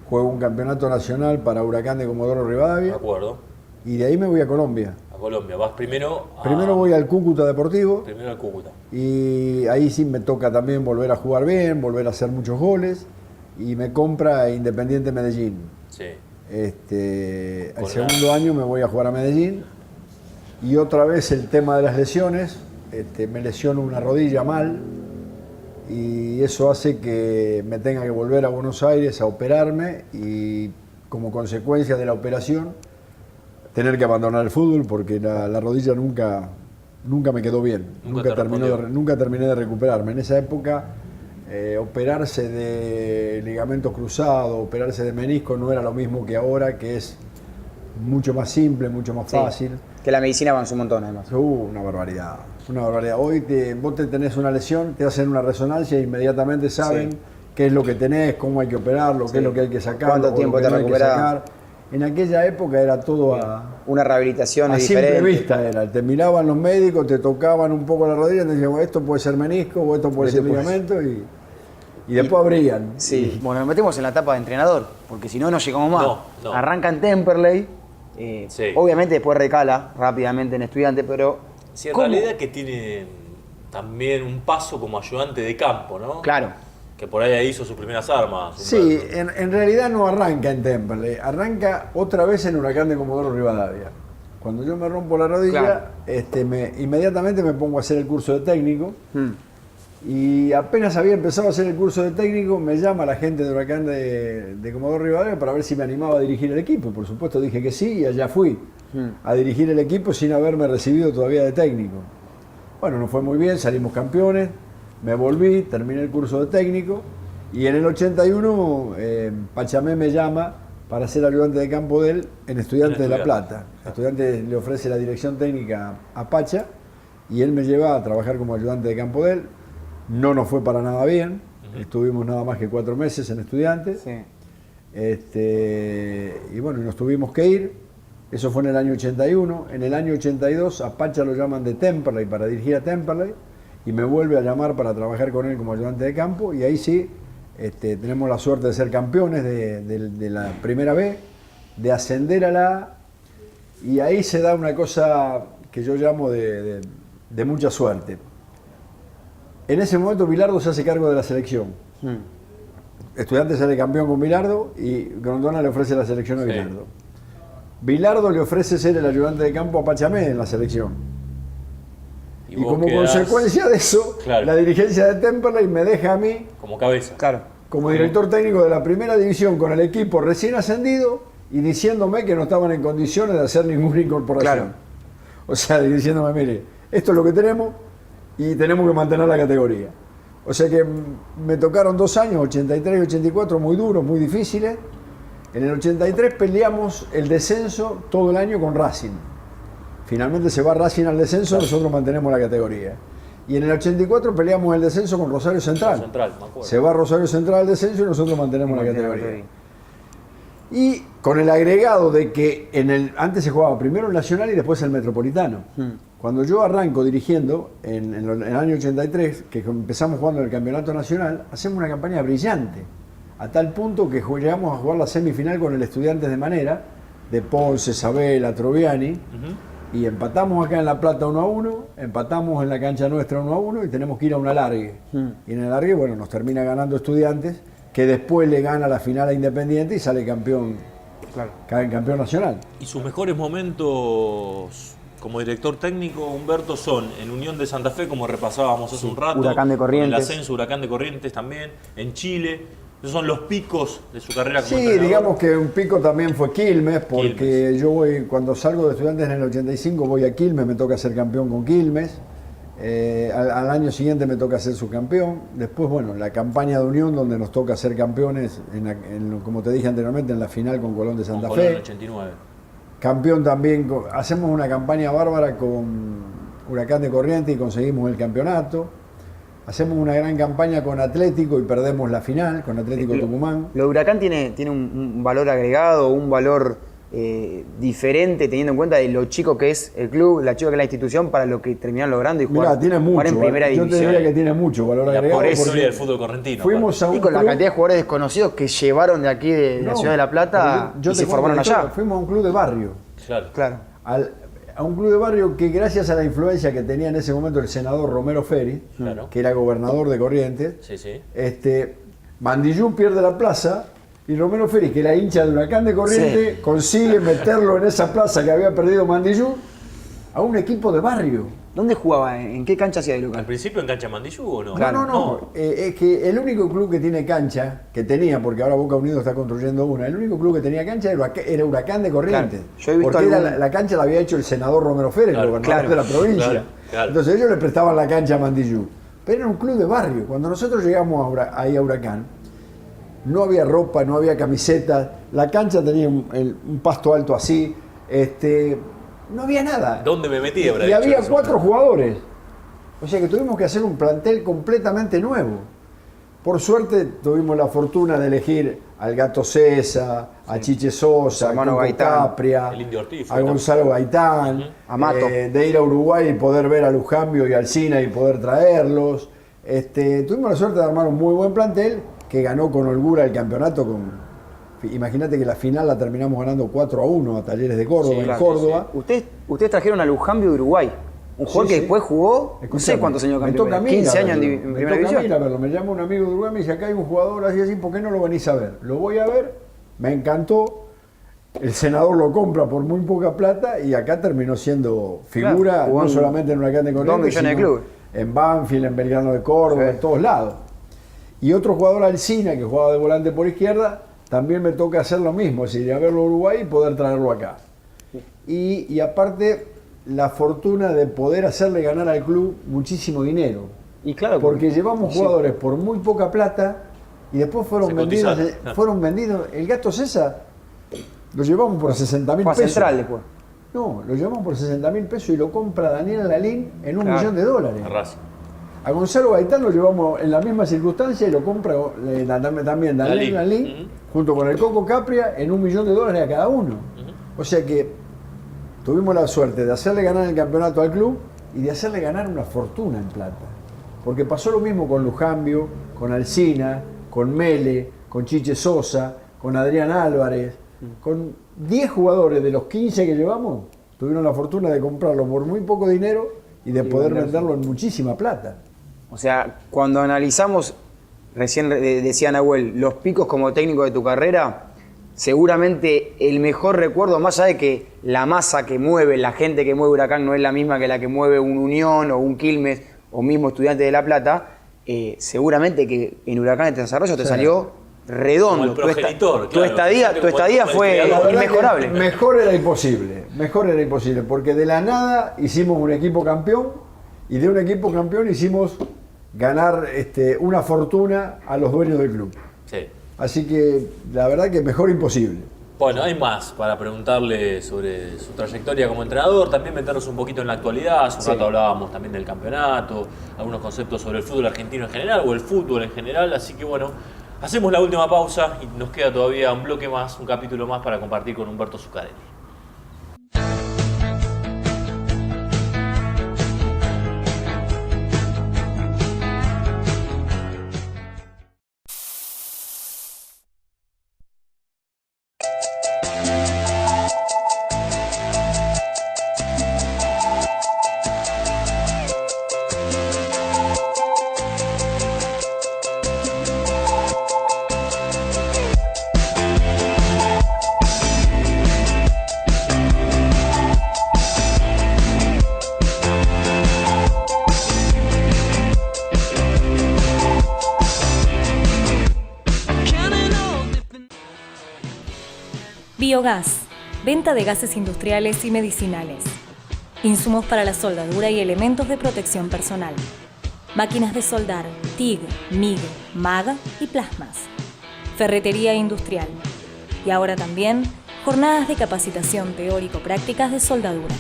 Juego un campeonato nacional para Huracán de Comodoro Rivadavia. De acuerdo. Y de ahí me voy a Colombia. A Colombia. Vas primero a... Primero voy al Cúcuta Deportivo. Primero al Cúcuta. Y ahí sí me toca también volver a jugar bien, volver a hacer muchos goles. Y me compra Independiente Medellín. Sí. El segundo año me voy a jugar a Medellín. Y otra vez el tema de las lesiones. Me lesiono una rodilla mal. Y eso hace que me tenga que volver a Buenos Aires a operarme y como consecuencia de la operación tener que abandonar el fútbol porque la rodilla nunca me quedó bien, nunca terminé de recuperarme. En esa época operarse de ligamento cruzado, operarse de menisco no era lo mismo que ahora, que es mucho más simple, mucho más fácil. Que la medicina avanzó un montón además. Una barbaridad. Una barbaridad. Hoy vos te tenés una lesión, te hacen una resonancia e inmediatamente saben qué es lo que tenés, cómo hay que operarlo, qué es lo que hay que sacar, cuánto tiempo te recuperás. En aquella época era todo una rehabilitación a diferente. simple vista era. Te miraban los médicos, te tocaban un poco la rodilla y te decían, bueno, esto puede ser menisco o esto puede ser ligamento y después abrían. Sí. Bueno, nos metemos en la etapa de entrenador, porque si no, no llegamos más. No. Arranca en Temperley. Obviamente después recala rápidamente en Estudiante, pero... Sí, en realidad que tiene también un paso como ayudante de campo, ¿no? Claro. Que que por ahí hizo sus primeras armas. Sí, en realidad no arranca en Temperley, arranca otra vez en Huracán de Comodoro Rivadavia. Cuando yo me rompo la rodilla, inmediatamente me pongo a hacer el curso de técnico. Y apenas había empezado a hacer el curso de técnico, me llama la gente de Huracán de Comodoro Rivadavia para ver si me animaba a dirigir el equipo. Por supuesto dije que sí y allá fui a dirigir el equipo sin haberme recibido todavía de técnico. Bueno, nos fue muy bien, salimos campeones, me volví, terminé el curso de técnico y en el 81 Pachamé me llama para ser ayudante de campo de él en Estudiantes de La Plata. Estudiantes le ofrece la dirección técnica a Pacha y él me lleva a trabajar como ayudante de campo de él. No nos fue para nada bien, estuvimos nada más que 4 meses en Estudiantes. Sí. Y bueno, nos tuvimos que ir. Eso fue en el año 81. En el año 82 a Pacha lo llaman de Temperley para dirigir a Temperley y me vuelve a llamar para trabajar con él como ayudante de campo y ahí sí tenemos la suerte de ser campeones de la primera B, de ascender a la A y ahí se da una cosa que yo llamo de mucha suerte. En ese momento Bilardo se hace cargo de la selección. Estudiantes sale campeón con Bilardo y Grondona le ofrece la selección a Bilardo. Bilardo le ofrece ser el ayudante de campo a Pachamé en la selección. Y como consecuencia de eso, la dirigencia de Temperley me deja a mí como cabeza. Como director técnico de la primera división con el equipo recién ascendido y diciéndome que no estaban en condiciones de hacer ninguna incorporación. O sea, diciéndome, mire, esto es lo que tenemos y tenemos que mantener la categoría. O sea que me tocaron 2 años, 83 y 84, muy duros, muy difíciles. En el 83 peleamos el descenso todo el año con Racing. Finalmente se va Racing al descenso, nosotros mantenemos la categoría. Y en el 84 peleamos el descenso con Rosario Central. Se va Rosario Central al descenso y nosotros mantenemos la categoría. Y con el agregado de que antes se jugaba primero el Nacional y después el Metropolitano. Cuando yo arranco dirigiendo, en el año 83, que empezamos jugando en el Campeonato Nacional, hacemos una campaña brillante, a tal punto que llegamos a jugar la semifinal con el Estudiantes de Manera, de Ponce, Sabela, Troviani, y empatamos acá en La Plata 1-1, empatamos en la cancha nuestra 1-1 y tenemos que ir a un alargue. Y en el alargue, bueno, nos termina ganando Estudiantes, que después le gana la final a Independiente y sale campeón, campeón nacional. ¿Y sus mejores momentos como director técnico, Humberto, son en Unión de Santa Fe, como repasábamos hace un rato, Huracán de Corrientes, el ascenso, Huracán de Corrientes también, en Chile? Esos son los picos de su carrera como entrenador. Sí, digamos que un pico también fue Quilmes, porque yo cuando salgo de Estudiantes en el 85 voy a Quilmes, me toca ser campeón con Quilmes. Al año siguiente me toca ser subcampeón. Después, bueno, la campaña de Unión, donde nos toca ser campeones, como te dije anteriormente, en la final con Colón de Santa Fe. Colón en el 89. Campeón también, hacemos una campaña bárbara con Huracán de Corrientes y conseguimos el campeonato. Hacemos una gran campaña con Atlético y perdemos la final, con Atlético Tucumán. Lo de Huracán tiene un valor agregado, un valor diferente, teniendo en cuenta de lo chico que es el club, la chico que es la institución, para lo que terminan logrando y jugar, tiene mucho, jugar en primera división. Yo te diría que tiene mucho valor agregado. Por eso el fútbol correntino. Fuimos a un y con club, la cantidad de jugadores desconocidos que llevaron de aquí, de la ciudad de La Plata, y se formaron allá. Fuimos a un club de barrio. Claro. A un club de barrio que, gracias a la influencia que tenía en ese momento el senador Romero Feri, que era gobernador de Corrientes, Mandillú pierde la plaza y Romero Feri, que era hincha de Huracán de Corrientes, consigue meterlo en esa plaza que había perdido Mandillú a un equipo de barrio. ¿Dónde jugaba? ¿En qué cancha hacía de local? ¿Al principio en cancha Mandillú o no? No. Es que el único club que tiene cancha, que tenía, porque ahora Boca Unidos está construyendo una, el único club que tenía cancha era Huracán de Corrientes. Yo he visto porque la cancha la había hecho el senador Romero Férez, el gobernador de la provincia. Entonces ellos le prestaban la cancha a Mandillú. Pero era un club de barrio. Cuando nosotros llegamos ahí a Huracán, no había ropa, no había camisetas, la cancha tenía un pasto alto así, no había nada. ¿Dónde me metí? Y había 4 jugadores. O sea que tuvimos que hacer un plantel completamente nuevo. Por suerte tuvimos la fortuna de elegir al Gato César, a Chiche Sosa, a Coco Capria, a Gonzalo Gaitán, a Mato. De ir a Uruguay y poder ver a Lujambio y al Alcina y poder traerlos. Tuvimos la suerte de armar un muy buen plantel que ganó con holgura el campeonato. Imagínate que la final la terminamos ganando 4-1 a Talleres de Córdoba, en Córdoba. Ustedes trajeron a Lujambio de Uruguay. Un jugador que después jugó, no sé cuántos años campeón. 15 años en primera división. Me llama un amigo de Uruguay y me dice, acá hay un jugador así, ¿por qué no lo venís a ver? Lo voy a ver, me encantó, el senador lo compra por muy poca plata y acá terminó siendo figura, no solamente en Huracán de Corrientes, sino en Banfield, en Belgrano de Córdoba, en todos lados. Y otro jugador, Alcina, que jugaba de volante por izquierda, también me toca hacer lo mismo, es decir, ir a verlo a Uruguay y poder traerlo acá. Y aparte, la fortuna de poder hacerle ganar al club muchísimo dinero. Y claro, porque llevamos jugadores por muy poca plata y después fueron vendidos. El Gato César lo llevamos por 60.000 pesos. Central después. No, lo llevamos por 60.000 pesos y lo compra Daniel Lalín en $1 millón. A Gonzalo Gaitán lo llevamos en la misma circunstancia y lo compra también Daniel Lalín junto con el Coco Capria en $1 millón a cada uno. O sea que tuvimos la suerte de hacerle ganar el campeonato al club y de hacerle ganar una fortuna en plata. Porque pasó lo mismo con Lujambio, con Alcina, con Mele, con Chiche Sosa, con Adrián Álvarez. Con 10 jugadores de los 15 que llevamos, tuvieron la fortuna de comprarlo por muy poco dinero y de poder venderlo en muchísima plata. O sea, cuando analizamos, recién decía Nahuel, los picos como técnico de tu carrera, seguramente el mejor recuerdo, más allá de que la masa que mueve, la gente que mueve Huracán no es la misma que la que mueve un Unión o un Quilmes o mismo Estudiantes de La Plata, seguramente que en Huracán de Desarrollo te salió redondo. Tu progenitor, tu estadía fue inmejorable. Mejor era imposible, porque de la nada hicimos un equipo campeón y de un equipo campeón hicimos ganar una fortuna a los dueños del club. Sí. Así que la verdad que mejor imposible. Bueno, hay más para preguntarle sobre su trayectoria como entrenador, también meternos un poquito en la actualidad. Hace un rato hablábamos también del campeonato, algunos conceptos sobre el fútbol argentino en general o el fútbol en general, así que bueno, hacemos la última pausa y nos queda todavía un bloque más, un capítulo más para compartir con Humberto Zuccarelli. Biogás, venta de gases industriales y medicinales. Insumos para la soldadura y elementos de protección personal. Máquinas de soldar, TIG, MIG, MAG y plasmas. Ferretería industrial. Y ahora también, jornadas de capacitación teórico-prácticas de soldadura.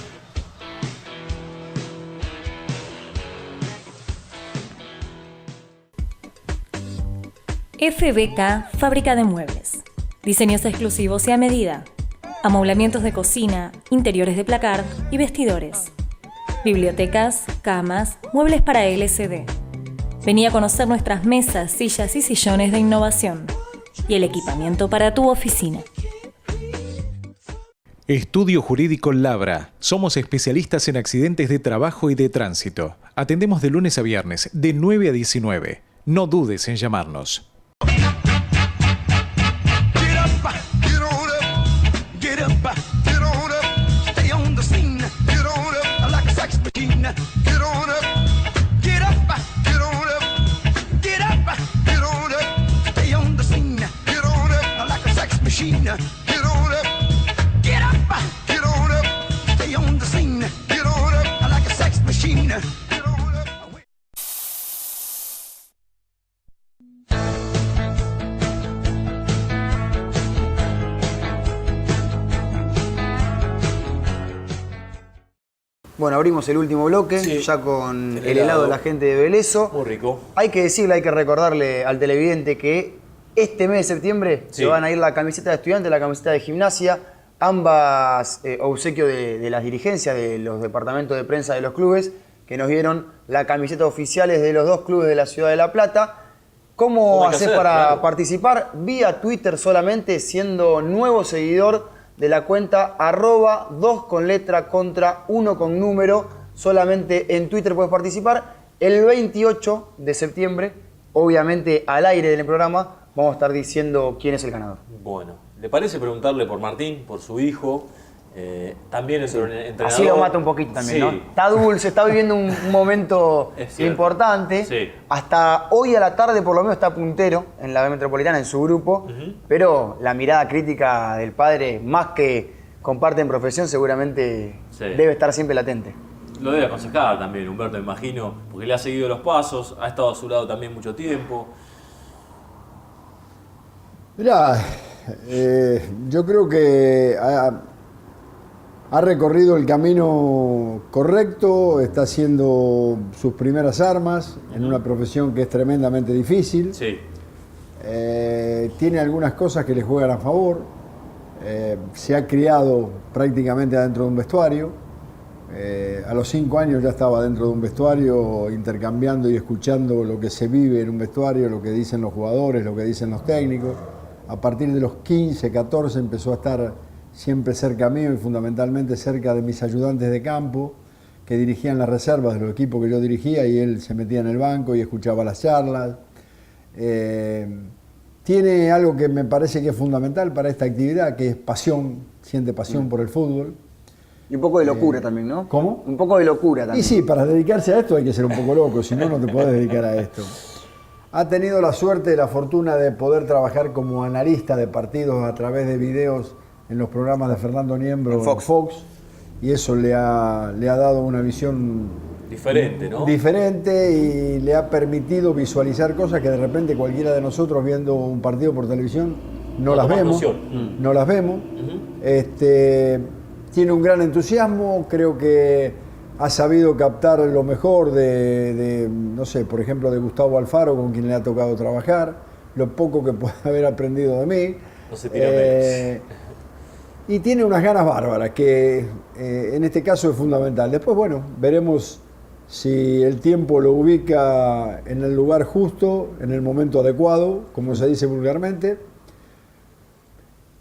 FBK, fábrica de muebles. Diseños exclusivos y a medida. Amoblamientos de cocina, interiores de placard y vestidores. Bibliotecas, camas, muebles para LCD. Vení a conocer nuestras mesas, sillas y sillones de innovación. Y el equipamiento para tu oficina. Estudio Jurídico Labra. Somos especialistas en accidentes de trabajo y de tránsito. Atendemos de lunes a viernes, de 9 a 19. No dudes en llamarnos. Bueno, abrimos el último bloque, ya con el helado de la gente de Belezo. Muy rico. Hay que recordarle al televidente que este mes de septiembre se van a ir la camiseta de estudiante, la camiseta de gimnasia, ambas obsequio de las dirigencias de los departamentos de prensa de los clubes, que nos dieron la camiseta oficiales de los dos clubes de la ciudad de La Plata. ¿Cómo haces para participar? Vía Twitter solamente, siendo nuevo seguidor de la cuenta @2 con letra contra 1 con número solamente en Twitter puedes participar. El 28 de septiembre, obviamente al aire del programa, vamos a estar diciendo quién es el ganador. Bueno, ¿le parece preguntarle por Martín, por su hijo? También es un entrenador. Así lo mata un poquito también, ¿no? Está dulce, está viviendo un momento importante. Sí. Hasta hoy a la tarde, por lo menos, está puntero en la B Metropolitana, en su grupo. Pero la mirada crítica del padre, más que comparten profesión, seguramente debe estar siempre latente. Lo debe aconsejar también, Humberto, me imagino, porque le ha seguido los pasos, ha estado a su lado también mucho tiempo. Mirá, yo creo que ha recorrido el camino correcto, está haciendo sus primeras armas en una profesión que es tremendamente difícil. Sí. Tiene algunas cosas que le juegan a favor. Se ha criado prácticamente adentro de un vestuario. A los 5 años ya estaba dentro de un vestuario intercambiando y escuchando lo que se vive en un vestuario, lo que dicen los jugadores, lo que dicen los técnicos. A partir de los 15, 14 empezó a estar siempre cerca mío y fundamentalmente cerca de mis ayudantes de campo que dirigían las reservas de los equipos que yo dirigía, y él se metía en el banco y escuchaba las charlas. Tiene algo que me parece que es fundamental para esta actividad, que es pasión, siente pasión por el fútbol. Y un poco de locura también, ¿no? ¿Cómo? Un poco de locura también. Y sí, para dedicarse a esto hay que ser un poco loco, si no, no te podés dedicar a esto. Ha tenido la suerte y la fortuna de poder trabajar como analista de partidos a través de videos en los programas de Fernando Niembro en Fox, y eso le ha dado una visión diferente, ¿no? Diferente, y le ha permitido visualizar cosas que de repente cualquiera de nosotros viendo un partido por televisión no las vemos. No las vemos. Tiene un gran entusiasmo, creo que ha sabido captar lo mejor no sé, por ejemplo, de Gustavo Alfaro, con quien le ha tocado trabajar, lo poco que puede haber aprendido de mí. No se tira menos. Y tiene unas ganas bárbaras, que en este caso es fundamental. Después, bueno, veremos si el tiempo lo ubica en el lugar justo, en el momento adecuado, como se dice vulgarmente.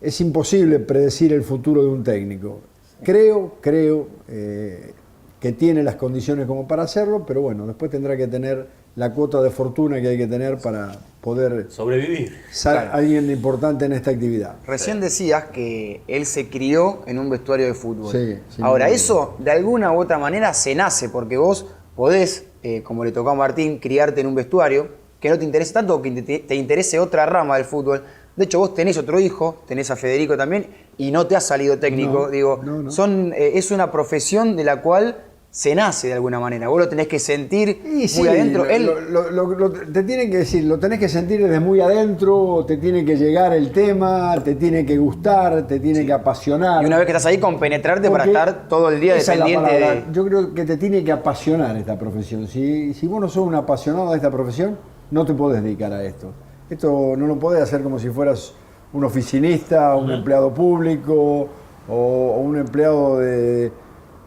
Es imposible predecir el futuro de un técnico. Creo que tiene las condiciones como para hacerlo, pero bueno, después tendrá que tener la cuota de fortuna que hay que tener para poder sobrevivir. Ser alguien importante en esta actividad. Recién decías que él se crió en un vestuario de fútbol. Sí, ahora, eso de alguna u otra manera se nace, porque vos podés, como le tocó a Martín, criarte en un vestuario que no te interese tanto o que te interese otra rama del fútbol. De hecho, vos tenés otro hijo, tenés a Federico también, y no te has salido técnico. No. Es una profesión de la cual se nace de alguna manera. Vos lo tenés que sentir muy adentro. Te tienen que decir, lo tenés que sentir desde muy adentro, te tiene que llegar el tema, te tiene que gustar, te tiene que apasionar. Y una vez que estás ahí, compenetrarte para estar todo el día dependiente de... Yo creo que te tiene que apasionar esta profesión. Si vos no sos un apasionado de esta profesión, no te podés dedicar a esto. Esto no lo podés hacer como si fueras un oficinista, un empleado público o un empleado de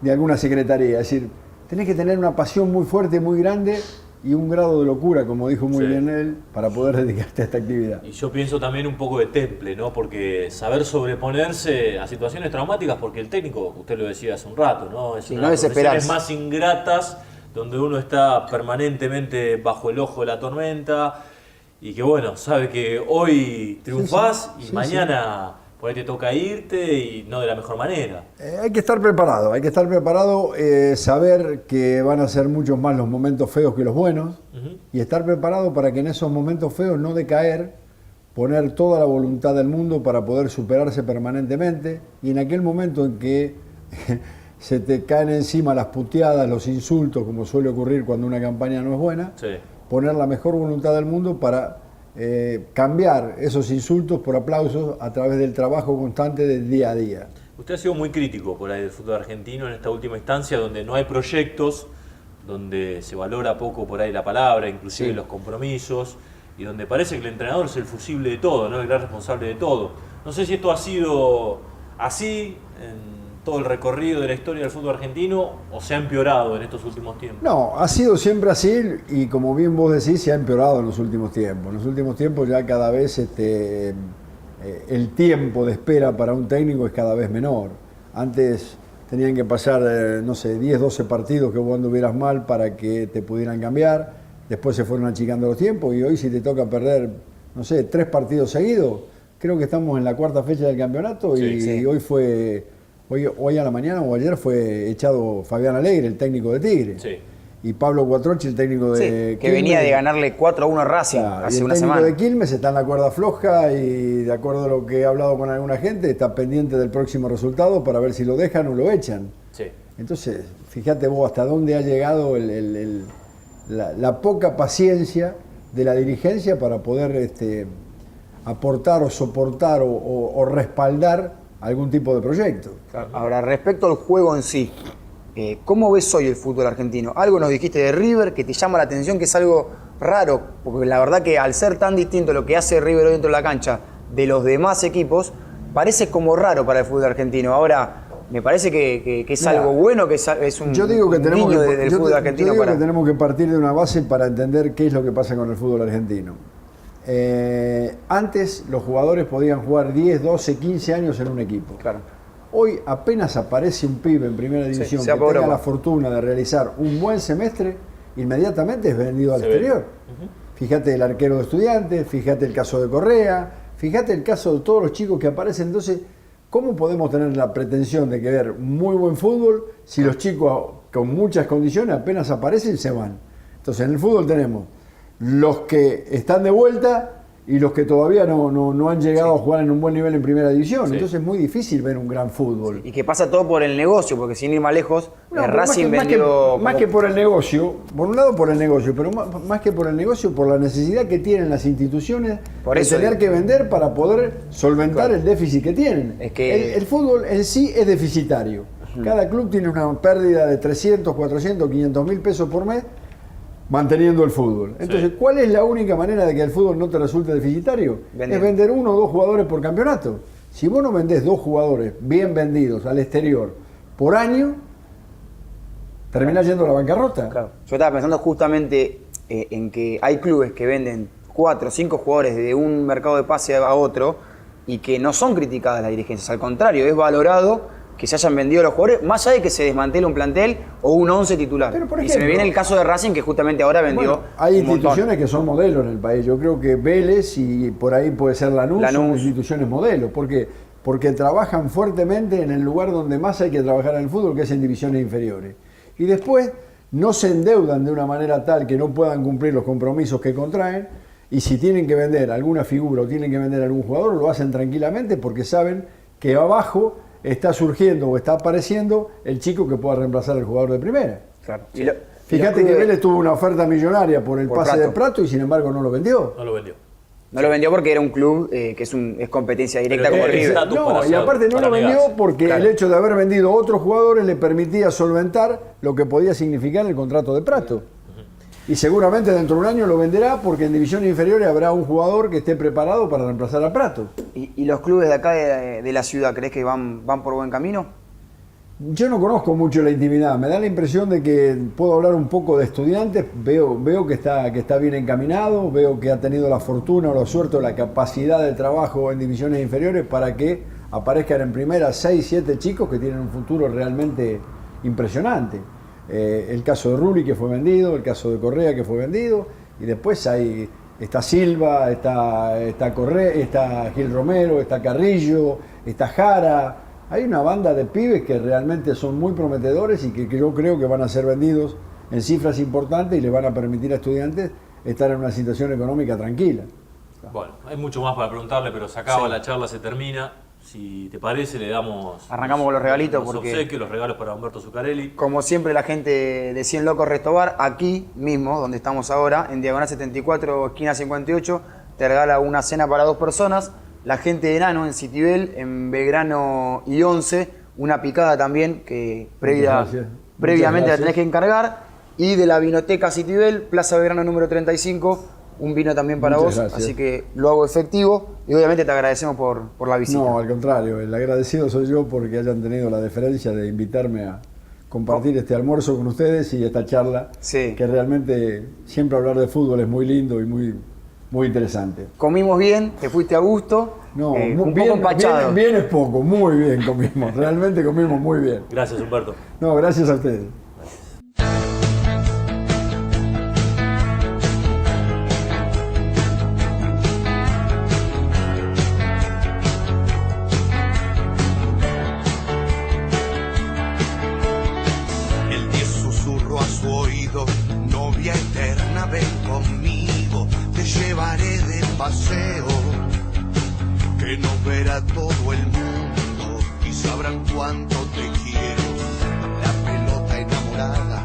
alguna secretaría. Es decir, tenés que tener una pasión muy fuerte, muy grande, y un grado de locura, como dijo muy bien él, para poder dedicarte a esta actividad. Y yo pienso también un poco de temple, ¿no? Porque saber sobreponerse a situaciones traumáticas, porque el técnico, usted lo decía hace un rato, ¿no? Es una de las profesiones más ingratas, donde uno está permanentemente bajo el ojo de la tormenta, y que bueno, sabe que hoy triunfás y mañana por ahí te toca irte, y no de la mejor manera. Hay que estar preparado, saber que van a ser muchos más los momentos feos que los buenos, y estar preparado para que en esos momentos feos no decaer, poner toda la voluntad del mundo para poder superarse permanentemente, y en aquel momento en que se te caen encima las puteadas, los insultos, como suele ocurrir cuando una campaña no es buena, poner la mejor voluntad del mundo para cambiar esos insultos por aplausos a través del trabajo constante del día a día. Usted ha sido muy crítico por ahí del fútbol argentino en esta última instancia, donde no hay proyectos, donde se valora poco por ahí la palabra, inclusive los compromisos, y donde parece que el entrenador es el fusible de todo, ¿no? El gran responsable de todo. No sé si esto ha sido así en todo el recorrido de la historia del fútbol argentino, o se ha empeorado en estos últimos tiempos. No, ha sido siempre así, y como bien vos decís, se ha empeorado en los últimos tiempos. En los últimos tiempos ya cada vez el tiempo de espera para un técnico es cada vez menor. Antes tenían que pasar, no sé, 10, 12 partidos que vos anduvieras mal para que te pudieran cambiar. Después se fueron achicando los tiempos y hoy si te toca perder, no sé, 3 partidos seguidos, creo que estamos en la 4ª fecha del campeonato y hoy fue, hoy a la mañana o ayer fue echado Fabián Alegre, el técnico de Tigre. Sí. Y Pablo Cuatrochi, el técnico de Quilmes, que venía de ganarle 4-1 a Racing hace una semana. El técnico de Quilmes está en la cuerda floja y de acuerdo a lo que he hablado con alguna gente, está pendiente del próximo resultado para ver si lo dejan o lo echan. Sí. Entonces, fíjate vos hasta dónde ha llegado la poca paciencia de la dirigencia para poder aportar o soportar o respaldar algún tipo de proyecto. Ahora, respecto al juego en sí, ¿cómo ves hoy el fútbol argentino? Algo nos dijiste de River que te llama la atención, que es algo raro, porque la verdad que al ser tan distinto lo que hace River hoy dentro de la cancha de los demás equipos, parece como raro para el fútbol argentino. Ahora, me parece que es algo bueno, que es un niño del fútbol argentino. Yo digo que tenemos que partir de una base para entender qué es lo que pasa con el fútbol argentino. Antes los jugadores podían jugar 10, 12, 15 años en un equipo. Claro. Hoy apenas aparece un pibe en primera división que tenga la fortuna de realizar un buen semestre, inmediatamente es vendido al exterior. Fíjate el arquero de Estudiantes, fíjate el caso de Correa, fíjate el caso de todos los chicos que aparecen. Entonces, ¿cómo podemos tener la pretensión de que ver muy buen fútbol si los chicos con muchas condiciones apenas aparecen y se van? Entonces, en el fútbol tenemos los que están de vuelta y los que todavía no han llegado a jugar en un buen nivel en primera división. Entonces es muy difícil ver un gran fútbol. Y que pasa todo por el negocio, porque sin ir más lejos, Racing vendió... Más que por el negocio, por un lado por el negocio, pero más que por el negocio, por la necesidad que tienen las instituciones de tener que vender para poder solventar el déficit que tienen. Es que el fútbol en sí es deficitario. Cada club tiene una pérdida de 300, 400, 500 mil pesos por mes manteniendo el fútbol. Entonces, ¿cuál es la única manera de que el fútbol no te resulte deficitario? Es vender 1 o 2 jugadores por campeonato. Si vos no vendés 2 jugadores bien vendidos al exterior por año, terminás yendo a la bancarrota. Claro. Yo estaba pensando justamente en que hay clubes que venden 4 o 5 jugadores de un mercado de pase a otro y que no son criticadas las dirigencias. Al contrario, es valorado que se hayan vendido los jugadores, más allá de que se desmantele un plantel o un 11 titular. Pero por ejemplo, y se me viene el caso de Racing, que justamente ahora vendió hay instituciones que son modelos en el país. Yo creo que Vélez y por ahí puede ser Lanús son instituciones modelos. ¿Por qué? Porque trabajan fuertemente en el lugar donde más hay que trabajar en el fútbol, que es en divisiones inferiores. Y después no se endeudan de una manera tal que no puedan cumplir los compromisos que contraen, y si tienen que vender alguna figura o tienen que vender algún jugador, lo hacen tranquilamente porque saben que abajo está surgiendo o está apareciendo el chico que pueda reemplazar al jugador de primera. Claro. Fíjate que Vélez tuvo una oferta millonaria por el pase de Prato y sin embargo no lo vendió. No lo vendió. No lo vendió porque era un club que es competencia directa como River. No, y aparte no lo vendió porque el hecho de haber vendido otros jugadores le permitía solventar lo que podía significar el contrato de Prato. Y seguramente dentro de un año lo venderá porque en divisiones inferiores habrá un jugador que esté preparado para reemplazar a Prato. ¿Y los clubes de acá de la ciudad, crees que van por buen camino? Yo no conozco mucho la intimidad, me da la impresión de que puedo hablar un poco de Estudiantes, veo que está bien encaminado, veo que ha tenido la fortuna o la suerte o la capacidad de trabajo en divisiones inferiores para que aparezcan en primera 6, 7 chicos que tienen un futuro realmente impresionante. El caso de Rulli que fue vendido, el caso de Correa que fue vendido, y después está Silva, está Correa, está Gil Romero, está Carrillo, está Jara. Hay una banda de pibes que realmente son muy prometedores y que yo creo que van a ser vendidos en cifras importantes y le van a permitir a Estudiantes estar en una situación económica tranquila. Bueno, hay mucho más para preguntarle, pero se acaba la charla, se termina. Si te parece, le damos... Arrancamos con los regalitos porque... obsequios, los regalos para Humberto Zuccarelli. Como siempre, la gente de 100 Locos Restobar, aquí mismo, donde estamos ahora, en Diagonal 74, esquina 58, te regala una cena para 2 personas. La gente de Nano, en Citibel, en Belgrano y 11, una picada también, que previamente la tenés que encargar. Y de la Vinoteca Citibel, Plaza Belgrano número 35, un vino también para vos, así que lo hago efectivo y obviamente te agradecemos por la visita. No, al contrario, el agradecido soy yo porque hayan tenido la deferencia de invitarme a compartir este almuerzo con ustedes y esta charla, que realmente siempre hablar de fútbol es muy lindo y muy muy interesante. Comimos bien, te fuiste a gusto. No, un bien, poco empachado. Bien es poco, muy bien comimos, realmente comimos muy bien. Gracias, Humberto. No, gracias a ustedes. El 10 susurró a su oído, novia eterna, ven conmigo, te llevaré de paseo, que nos verá todo el mundo y sabrán cuánto te quiero. La pelota enamorada